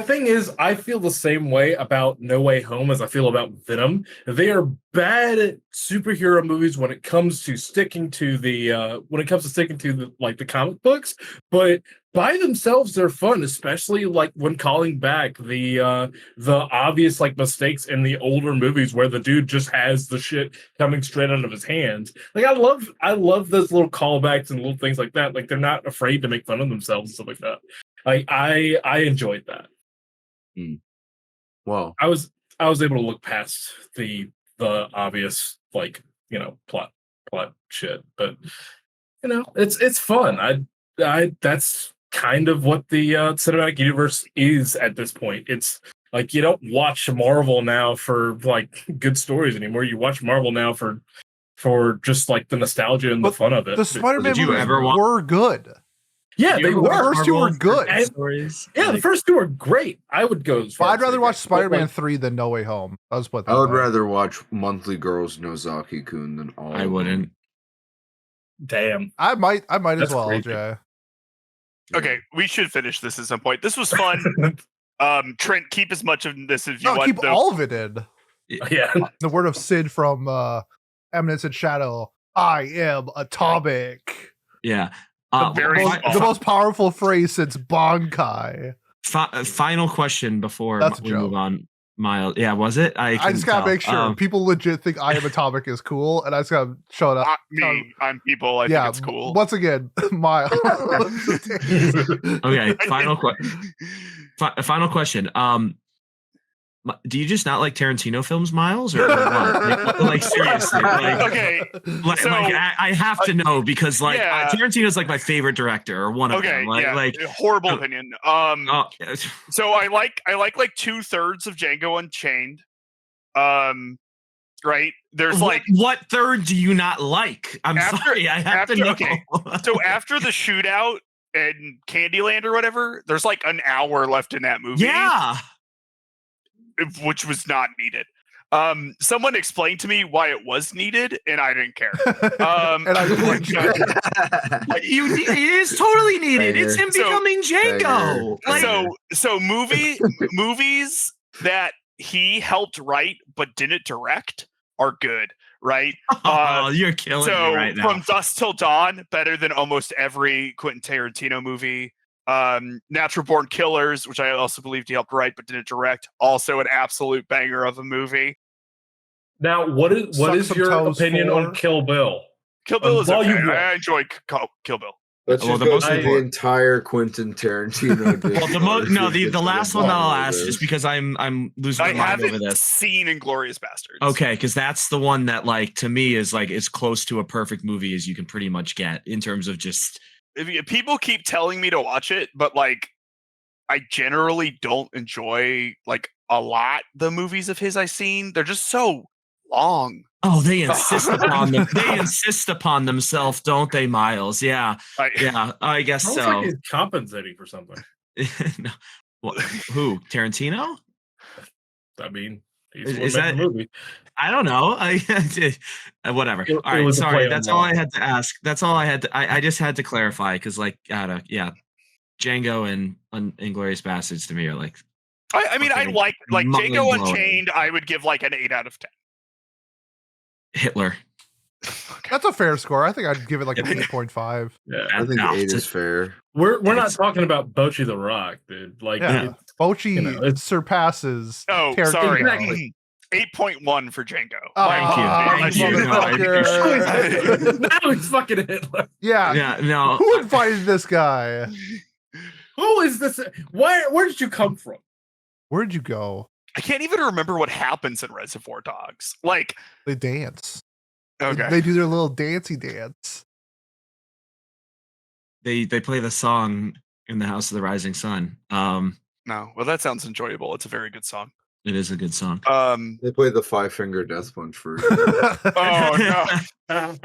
thing is, I feel the same way about No Way Home as I feel about Venom. They are bad superhero movies when it comes to sticking to the the comic books, but by themselves they're fun, especially like when calling back the obvious like mistakes in the older movies where the dude just has the shit coming straight out of his hands. Like I love those little callbacks and little things like that. Like they're not afraid to make fun of themselves and stuff like that. Like I enjoyed that. Well, I was able to look past the obvious plot shit, but it's fun. I that's kind of what the cinematic universe is at this point. It's like you don't watch Marvel now for like good stories anymore. You watch Marvel now for just like the nostalgia and the But fun of it. The Spider-Man Did you movies ever were good. Yeah, they The were. first two were good. And- Stories. Yeah, the first two are great. I would go as But far I'd as say rather watch that. But, Spider-Man like, 3 than No Way Home. I was put that I would way. rather watch Monthly Girls Nozaki-kun than all. I of wouldn't. Damn. I might as That's well, crazy. Jay. them. Okay, we should finish this at some point. This was fun. Trent, keep as much of this as you No, want. keep though. all of it in. Yeah. The word of Sid from Eminence and Shadow. I am atomic. Yeah. very The most powerful phrase since Bankai. Final question before That's a we joke. move on. Miles, yeah, was it? I just couldn't gotta tell. make sure people legit think I am atomic is cool, and I just gotta show it up. I'm people. I Yeah, think it's cool. once again, Miles. Okay, final question. Do you just not like Tarantino films, Miles, or what? Like seriously? Okay, so- I have to know because Yeah. Tarantino's like my favorite director or one of okay, them. Like, yeah, horrible opinion. oh, So I like like 2/3 of Django Unchained. Right? There's like what third do you not like? I'm After- sorry, I have to after- know. okay. So after the shootout in Candyland or whatever, there's like an hour left in that movie. Yeah. Which was not needed. Someone explained to me why it was needed, and I didn't care. And I didn't care. It is totally needed. It's him So- becoming Django. Like, So movies that he helped write but didn't direct are good, right? Oh, you're killing me right now. From Dusk Till Dawn, better than almost every Quentin Tarantino movie. Natural Born Killers, which I also believed he helped write but didn't direct, also an absolute banger of a movie. Now, what is your opinion on Kill Bill? Kill Bill is okay. I enjoy Kill Bill. Let's just go through the entire Quentin Tarantino. The last one I'll ask, just because I'm losing my mind over this. I haven't seen Inglourious Bastards. Okay, because that's the one that, like, to me is like as close to a perfect movie as you can pretty much get in terms of just. People keep telling me to watch it, but like, I generally don't enjoy like a lot the movies of his I've seen. They're just so long. Oh, they insist upon them. They insist upon themselves, don't they, Miles? Yeah, I guess so. Like he's compensating for something. No. Who? Tarantino? I mean, is that a movie? I don't know. Whatever. All right, sorry. That's all I had to ask. That's all I had to. I just had to clarify because, like, Django and Inglourious Bastards to me are like. I mean, I like Django Unchained. I would give like an 8 out of 10. Hitler. That's a fair score. I think I'd give it like an 8.5. Yeah, I think 8 is fair. We're not talking about Bocchi the Rock, dude. Like, Bocchi surpasses. Oh, Tarantino. sorry. Exactly. 8.1 for Django. Thank you. Now he's fucking Hitler. Yeah. No. Who invited this guy? Who is this? Where did you come from? Where'd you go? I can't even remember what happens in Reservoir Dogs. Like, they dance. Okay. They do their little dancey dance. They play the song in the House of the Rising Sun. No, well, that sounds enjoyable. It's a very good song. It is a good song. They play the 5-Finger Death Punch version. Oh no.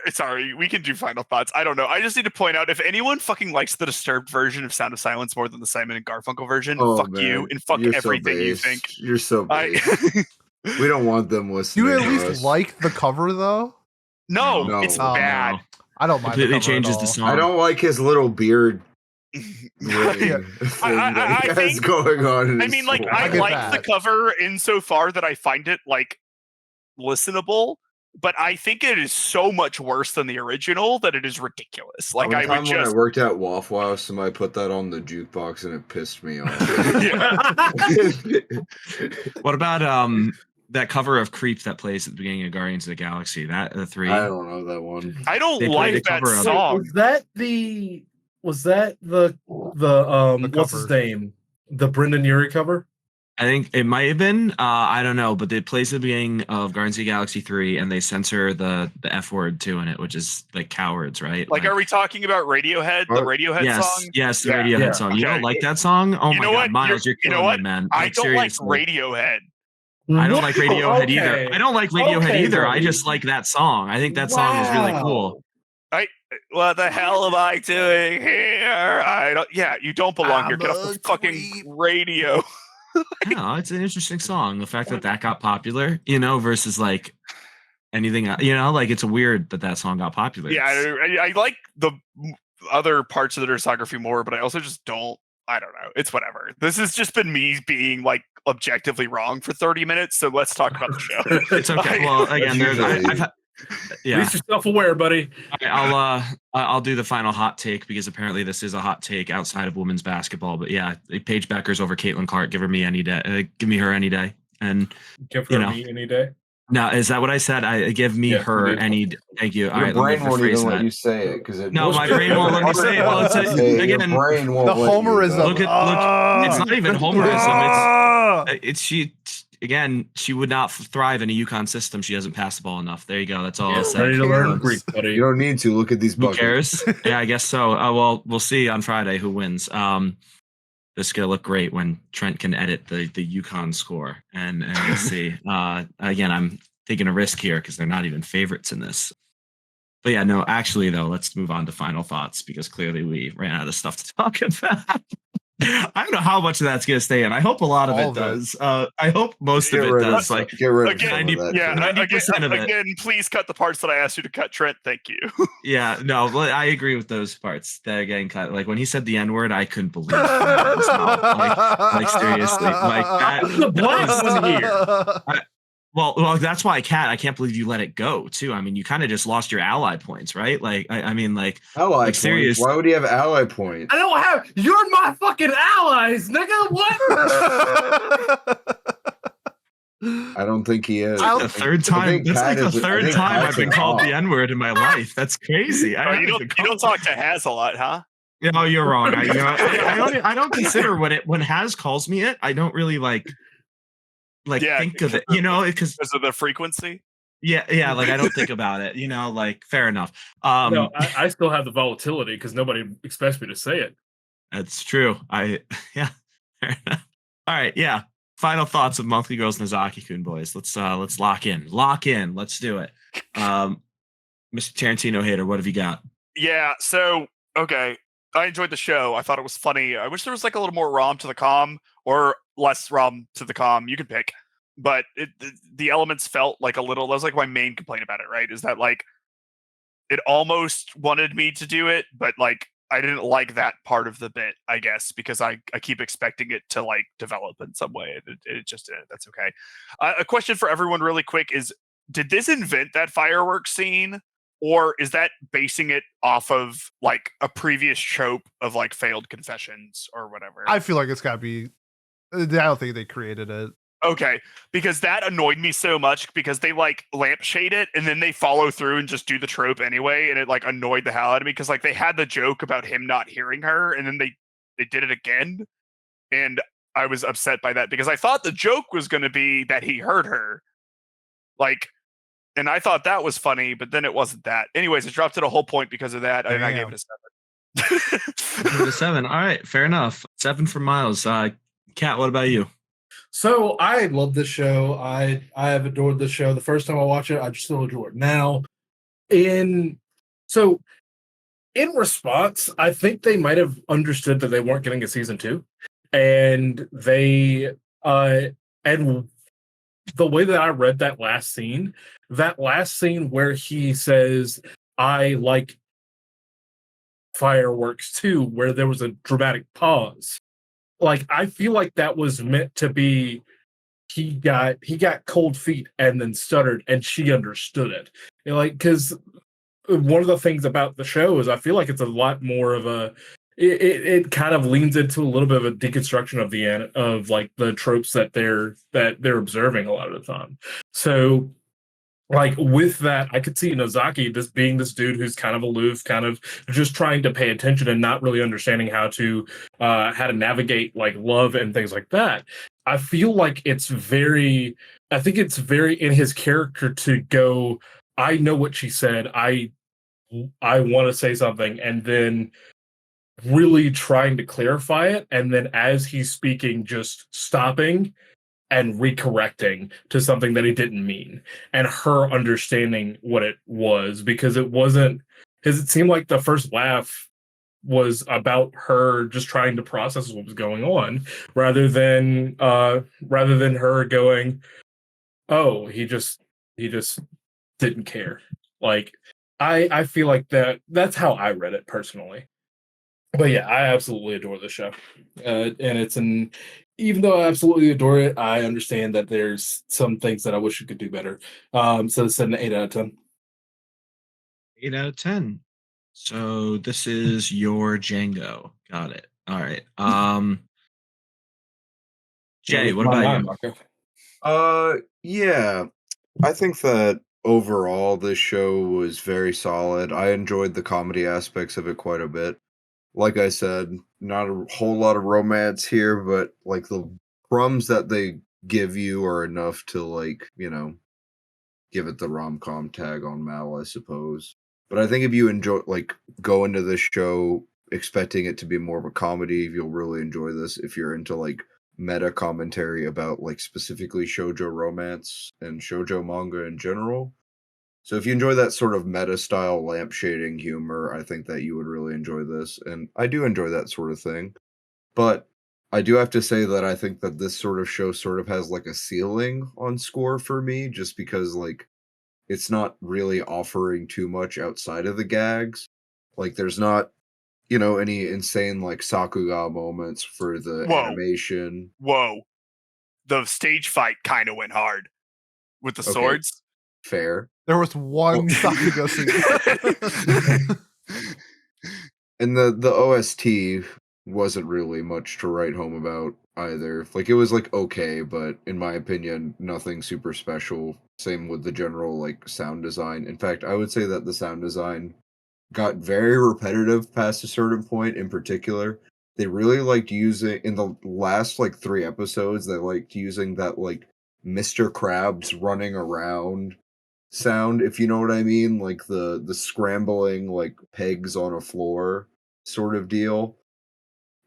Sorry, we can do final thoughts. I don't know. I just need to point out, if anyone fucking likes the Disturbed version of Sound of Silence more than the Simon and Garfunkel version, fuck you and fuck everything you think. You're so base. We don't want them listening. You at least like the cover though? No, it's bad. No. I don't mind. Completely changes the song. I don't like his little beard. I think going on. I mean, like, I like the cover insofar that I find it like listenable. But I think it is so much worse than the original that it is ridiculous. Like, when I worked at Waffle House, somebody put that on the jukebox and it pissed me off. What about that cover of Creep that plays at the beginning of Guardians of the Galaxy? That the 3. I don't know that one. I don't like that song. Was that the what's his name? The Brendan Urie cover? I think it might have been. I don't know, but it plays at the beginning of Guardians of the Galaxy 3, and they censor the F word too in it, which is like cowards, right? Like, are we talking about Radiohead? The Radiohead song? Yes, the Radiohead song. You don't like that song? Oh my God, Miles, you're killing me, man. I don't like Radiohead. I don't like Radiohead either. I don't like Radiohead either. I just like that song. I think that song is really cool. What the hell am I doing here? You don't belong here. Get off the fucking radio. No, it's an interesting song. The fact that got popular, versus like anything, like it's weird that song got popular. Yeah, I like the other parts of the discography more, but I also just don't. I don't know. It's whatever. This has just been me being like objectively wrong for 30 minutes. So let's talk about the show. It's okay. Well, again, At least you're self-aware, buddy. I'll do the final hot take because apparently this is a hot take outside of women's basketball. But yeah, Paige Beckers over Caitlin Clark. Give me any day. Give me her any day. And give her me any day. No, is that what I said? I give me her any. Thank you. All right, brain won't even let you say it because my brain won't let me say it. Well, again, the homerism. Look, it's not even homerism. It's she. Again, she would not thrive in a UConn system. She doesn't pass the ball enough. There you go. That's all I'll say. Ready to learn Greek, buddy. You don't need to. Look at these buckets. Who cares? Yeah, I guess so. Well, we'll see on Friday who wins. This is going to look great when Trent can edit the UConn score. And we'll see. Again, I'm taking a risk here because they're not even favorites in this. But yeah, no, actually, though, let's move on to final thoughts because clearly we ran out of stuff to talk about. I don't know how much of that's gonna stay in. I hope a lot of All it of it. does. I hope most Get of it rid of does. some- Like get rid of again, some of that. yeah, shit. 90% of it. again, please cut the parts that I asked you to cut, Trent. Thank you. Yeah, no, I agree with those parts that are getting cut. Like when he said the N word, I couldn't believe it came out of his mouth. Like seriously, like that. I'm the black one here. Well, that's why I can't believe you let it go too. I mean, you kind of just lost your ally points, right? Like, I mean, like Ally points. serious. Why would he have ally points? I don't have. You're my fucking allies, nigga. What? I don't think he is. I'll- The third time. That's like the third time I've been called the N. N word in my life. That's crazy. Oh, you don't talk to Haz a lot, huh? No, you're wrong. I don't consider when Haz calls me it. I don't really like think of it. You know, because of the frequency. Yeah. Like I don't think about it. You know, like fair enough. No, I still have the volatility because nobody expects me to say it. That's true. Yeah. Fair enough. All right. Yeah. Final thoughts of Monthly Girls Nozaki-kun, boys. Let's lock in. Let's do it. Mr. Tarantino hater, what have you got? Yeah. So okay, I enjoyed the show. I thought it was funny. I wish there was like a little more rom to the com or less rom to the com. You can pick, but the elements felt like a little. That was like my main complaint about it. Right? Is that like it almost wanted me to do it, but like I didn't like that part of the bit, I guess, because I keep expecting it to like develop in some way. It just didn't. That's okay. A question for everyone really quick is, did this invent that fireworks scene? Or is that basing it off of like a previous trope of like failed confessions or whatever? I feel like it's got to be. I don't think they created it. Okay, because that annoyed me so much because they like lampshade it and then they follow through and just do the trope anyway, and it like annoyed the hell out of me because like they had the joke about him not hearing her and then they did it again, and I was upset by that because I thought the joke was going to be that he heard her, like, and I thought that was funny, but then it wasn't that. Anyways, it dropped it a whole point because of that, and I gave it a 7. Give it a 7. All right, fair enough. 7 for Miles. Kat, what about you? So I love this show. I have adored this show. The first time I watched it, I just still adore it now. In response, I think they might have understood that they weren't getting a season 2, and they and the way that I read that last scene where he says, "I like fireworks too," where there was a dramatic pause. Like I feel like that was meant to be he got cold feet and then stuttered and she understood it. You know, like because one of the things about the show is I feel like it's a lot more of a it kind of leans into a little bit of a deconstruction of like the tropes that they're observing a lot of the time. So like with that, I could see Nozaki just being this dude who's kind of aloof, kind of just trying to pay attention and not really understanding how to navigate like love and things like that. I feel like it's very in his character to go, I know what she said. I want to say something, and then really trying to clarify it, and then as he's speaking, just stopping and recorrecting to something that he didn't mean, and her understanding what it was, because it seemed like the first laugh was about her just trying to process what was going on rather than her going, oh, he just didn't care. Like I feel like that's how I read it personally. But yeah, I absolutely adore the show. And even though I absolutely adore it, I understand that there's some things that I wish it could do better. So it's an 8 out of 10. 8 out of 10. So this is your Django. Got it. All right. Jay, what about you? Marco? Yeah. I think that overall this show was very solid. I enjoyed the comedy aspects of it quite a bit. Like I said, not a whole lot of romance here, but like the crumbs that they give you are enough to like, give it the rom-com tag on Mal, I suppose. But I think if you go into this show expecting it to be more of a comedy, you'll really enjoy this. If you're into like meta commentary about like specifically shoujo romance and shoujo manga in general. So if you enjoy that sort of meta style lamp shading humor, I think that you would really enjoy this. And I do enjoy that sort of thing. But I do have to say that I think that this sort of show sort of has like a ceiling on score for me, just because like it's not really offering too much outside of the gags. Like there's not, any insane like Sakuga moments for the Whoa. animation. Whoa. The stage fight kind of went hard with the Okay. swords. Fair. There was one Sakuga scene. And the OST wasn't really much to write home about either. Like it was like okay, but in my opinion, nothing super special. Same with the general like sound design. In fact, I would say that the sound design got very repetitive past a certain point. In particular, they really liked using in the last like 3 episodes, they liked using that like Mr. Krabs running around sound, if you know what I mean, like the scrambling like pegs on a floor sort of deal.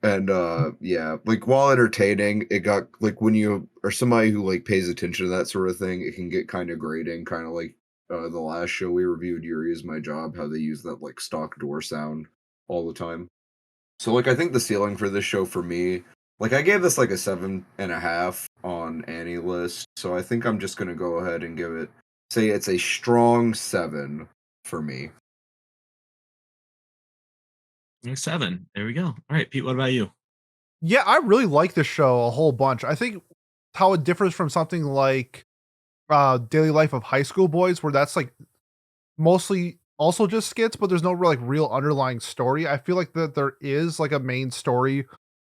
And yeah, like while entertaining, it got like when you are somebody who like pays attention to that sort of thing, it can get kind of grating, kind of like the last show we reviewed, Yuri Is My Job, how they use that like stock door sound all the time. So like I think the ceiling for this show for me, like I gave this like a 7.5 on Annie List, so I think I'm just gonna go ahead and say it's a strong 7 for me. 7. There we go. All right, Pete, what about you? Yeah, I really like this show a whole bunch. I think how it differs from something like Daily Life of High School Boys, where that's like mostly also just skits, but there's no real underlying story. I feel like that there is like a main story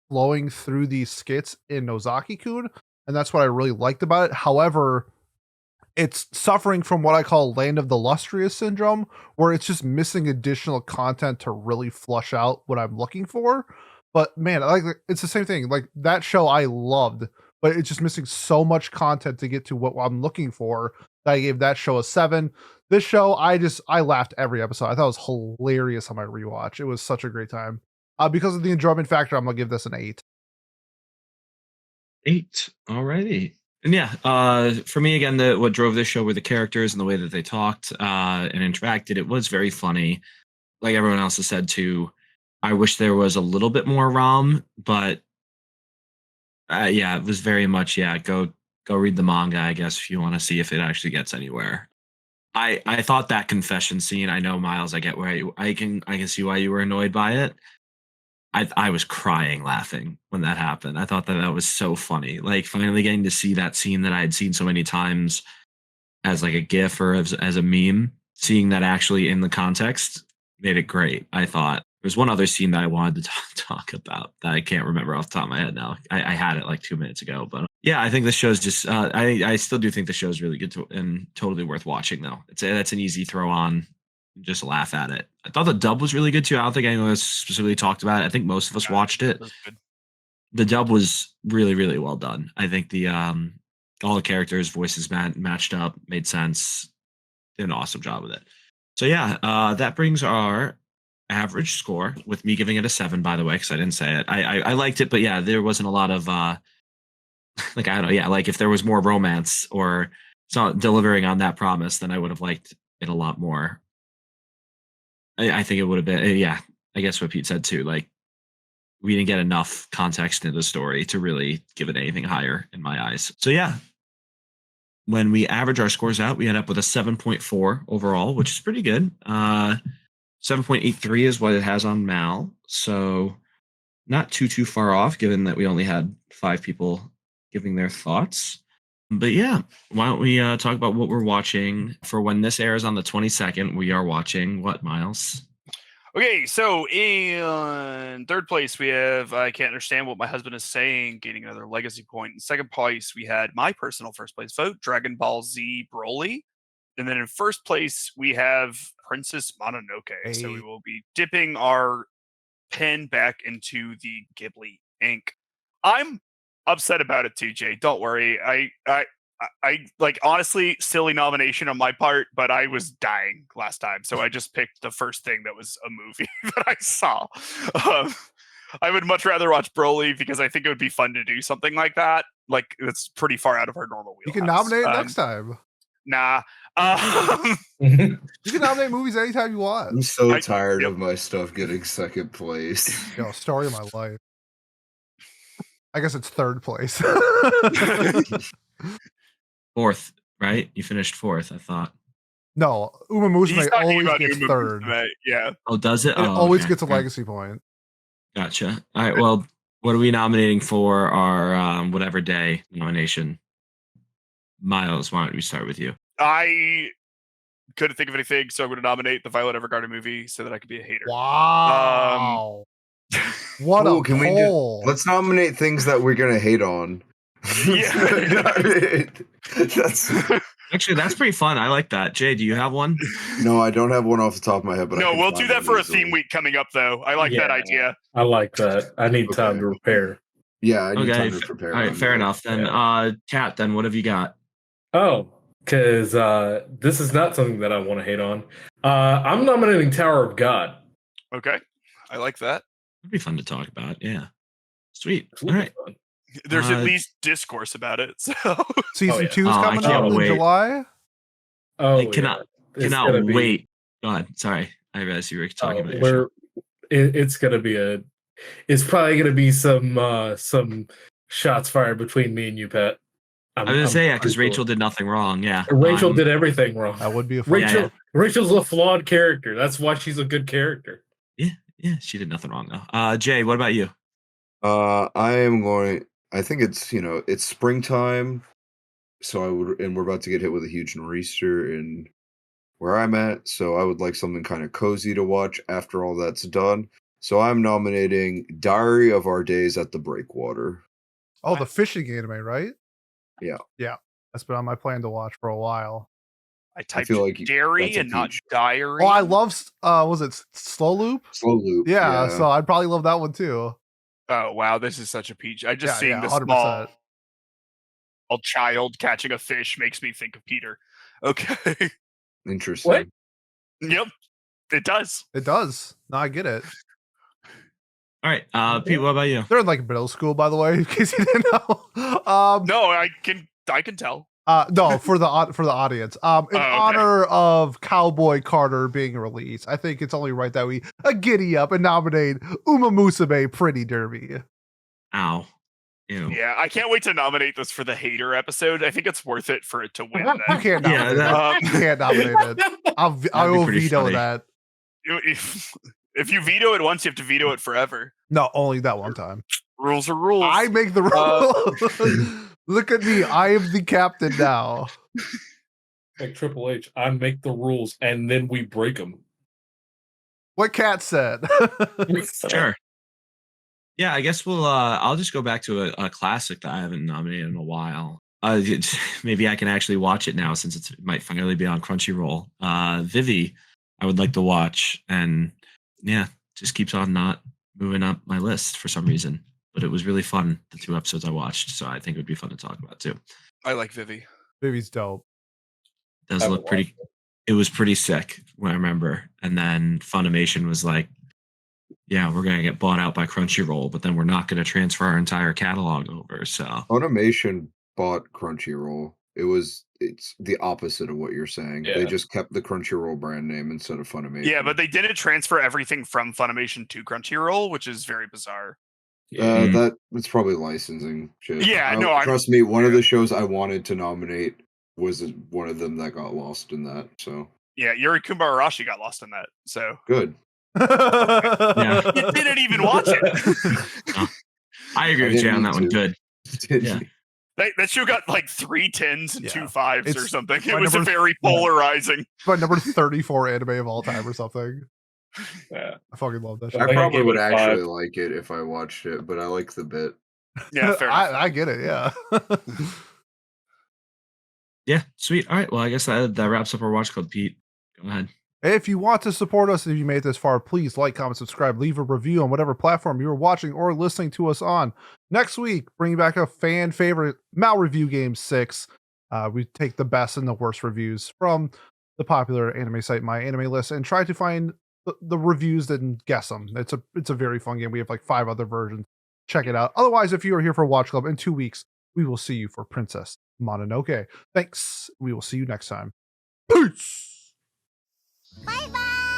flowing through these skits in Nozaki-kun, and that's what I really liked about it. However, it's suffering from what I call Land of the Lustrious syndrome, where it's just missing additional content to really flush out what I'm looking for. But man, it's the same thing. Like that show I loved, but it's just missing so much content to get to what I'm looking for that I gave that show a 7. This show, I laughed every episode. I thought it was hilarious on my rewatch. It was such a great time. Because of the enjoyment factor, I'm gonna give this an 8. 8. Alrighty. And yeah, for me again, what drove this show were the characters and the way that they talked and interacted. It was very funny. Like everyone else has said too, I wish there was a little bit more ROM, but yeah, it was very much go read the manga, I guess, if you want to see if it actually gets anywhere. I thought that confession scene, I know Miles, I get where I can see why you were annoyed by it. I was crying laughing when that happened. I thought that was so funny. Like finally getting to see that scene that I had seen so many times as like a GIF or as a meme, seeing that actually in the context made it great. I thought there's one other scene that I wanted to talk about that I can't remember off the top of my head now. I had it like 2 minutes ago, but yeah, I think the show's just. I still do think the show's really good and totally worth watching though. That's an easy throw on. Just laugh at it. I thought the dub was really good too. I don't think anyone has specifically talked about it. I think most of us watched it. The dub was really, really well done. I think the all the characters' voices matched up, made sense. Did an awesome job with it. So yeah, that brings our average score, with me giving it a 7, by the way, because I didn't say it. I liked it, but yeah, there wasn't a lot of like I don't know, yeah, like if there was more romance or it's not delivering on that promise, then I would have liked it a lot more. I think it would have been, yeah, I guess what Pete said too. Like, we didn't get enough context in the story to really give it anything higher in my eyes. So, yeah, when we average our scores out, we end up with a 7.4 overall, which is pretty good. 7.83 is what it has on Mal. So, not too far off, given that we only had 5 people giving their thoughts. But yeah, why don't we talk about what we're watching for when this airs on the 22nd? We are watching what, Miles? Okay, so in third place, we have I Can't Understand What My Husband Is Saying, gaining another legacy point. In second place, we had my personal first place vote, Dragon Ball Z Broly. And then in first place, we have Princess Mononoke. Hey. So we will be dipping our pen back into the Ghibli ink. I'm upset about it too, Jay. Don't worry. I like, honestly, silly nomination on my part, but I was dying last time, so I just picked the first thing that was a movie that I saw. I would much rather watch Broly because I think it would be fun to do something like that. Like, it's pretty far out of our normal wheelhouse. You can nominate it next time. Nah. You can nominate movies anytime you want. I'm so tired of my stuff getting second place. Story of my life. I guess it's third place. Fourth, right? You finished fourth, I thought. No, Uma He's Musume talking always about gets Uma third. Musume, yeah. Oh, does it? It Oh, always okay. gets a All right. legacy point. Gotcha. All right. Well, what are we nominating for our whatever day nomination? Miles, why don't we start with you? I couldn't think of anything, so I'm going to nominate the Violet Evergarden movie so that I could be a hater. Wow. What Ooh, a can we poll. let's nominate things that we're gonna hate on. Yeah. That's Actually, that's pretty fun. I like that. Jay, do you have one? no, I don't have one off the top of my head, but I No, can we'll find do that one for a easily. theme week coming up, though. I like that Yeah. idea. I like that. I need time to prepare. Yeah, I need Okay. time to prepare. All right, on fair that. enough. Then, Kat, then what have you got? Oh, because this is not something that I want to hate on. I'm nominating Tower of God. Okay. I like that. It'd be fun to talk about. Yeah. Sweet. It's All really right. fun. There's at Uh, least discourse about it. So Season yeah. 2 is Oh, I coming can't out in wait. July. Oh, I cannot It's cannot gonna be- wait. Go on. Sorry. I realized you were talking about your show. It's gonna be it's probably gonna be some shots fired between me and you, Pat. I was gonna say, yeah, because pretty Rachel did nothing wrong. Yeah. Rachel did everything wrong. That would be a fun Rachel. Yeah. Rachel's a flawed character. That's why she's a good character. Yeah, she did nothing wrong though. Jay, what about you? I am going. I think it's it's springtime, so and we're about to get hit with a huge nor'easter in where I'm at. So I would like something kind of cozy to watch after all that's done. So I'm nominating Diary of Our Days at the Breakwater. Oh, the fishing anime, right? Yeah. Yeah. That's been on my plan to watch for a while. I typed feel like dairy that's a and not peach. diary. Oh, I love was it Slow Loop? Slow Loop. Yeah, so I'd probably love that one too. Oh wow, this is such a peach. I just Yeah, seeing yeah, the 100%. small child catching a fish makes me think of Peter. Okay. Interesting. What? Yep. It does. It does. No, I get it. All right, Pete, what about you? They're in like middle school, by the way, in case you didn't know. No, I can tell. No, for the audience. In okay. honor of Cowboy Carter being released, I think it's only right that we giddy up and nominate Uma Musume Pretty Derby. Ow. Ew. Yeah, I can't wait to nominate this for the hater episode. I think it's worth it for it to win. You That. can't Yeah, nominate that- it. You can't nominate it. I be will pretty veto funny. that. If you veto it once, you have to veto it forever. No, only that one time. Rules are rules. I make the rule. Look at me. I am the captain now. Like Triple H, I make the rules and then we break them. What Kat said. Sure. Yeah, I guess I'll just go back to a classic that I haven't nominated in a while. Maybe I can actually watch it now since it might finally be on Crunchyroll. Vivi, I would like to watch, and yeah, just keeps on not moving up my list for some reason. But it was really fun, the 2 episodes I watched, so I think it would be fun to talk about too. I like Vivi. Vivi's dope. It does I look would pretty. It was pretty sick when I remember, and then Funimation was like, "Yeah, we're gonna get bought out by Crunchyroll, but then we're not gonna transfer our entire catalog over." So Funimation bought Crunchyroll. It's the opposite of what you're saying. Yeah. They just kept the Crunchyroll brand name instead of Funimation. Yeah, but they didn't transfer everything from Funimation to Crunchyroll, which is very bizarre. That's probably licensing shit. Yeah, no, trust me. One of the shows I wanted to nominate was one of them that got lost in that. So Yeah, Yuri Arashi got lost in that. So good. yeah, you didn't even watch it. I agree with didn't you on need that one. to. Good. Yeah. That show got like 3 10s and 2 5s or It's something. It my was number- very polarizing. My number 34 anime of all time or something. Yeah. I fucking love that I shit. I think I probably gave would it a actually 5. like it if I watched it, but I like the bit. Yeah, fair enough. I get it, yeah. Yeah, sweet. All right. Well, I guess that wraps up our watch club, Pete. Go ahead. If you want to support us, if you made it this far, please like, comment, subscribe, leave a review on whatever platform you're watching or listening to us on. Next week, bringing back a fan favorite Mal Review Game 6. We take the best and the worst reviews from the popular anime site My Anime List and try to find the reviews and guess them. It's a very fun game. We have like 5 other versions. Check it out. Otherwise, if you are here for Watch Club in 2 weeks, we will see you for Princess Mononoke. Thanks. We will see you next time. Peace. Bye bye!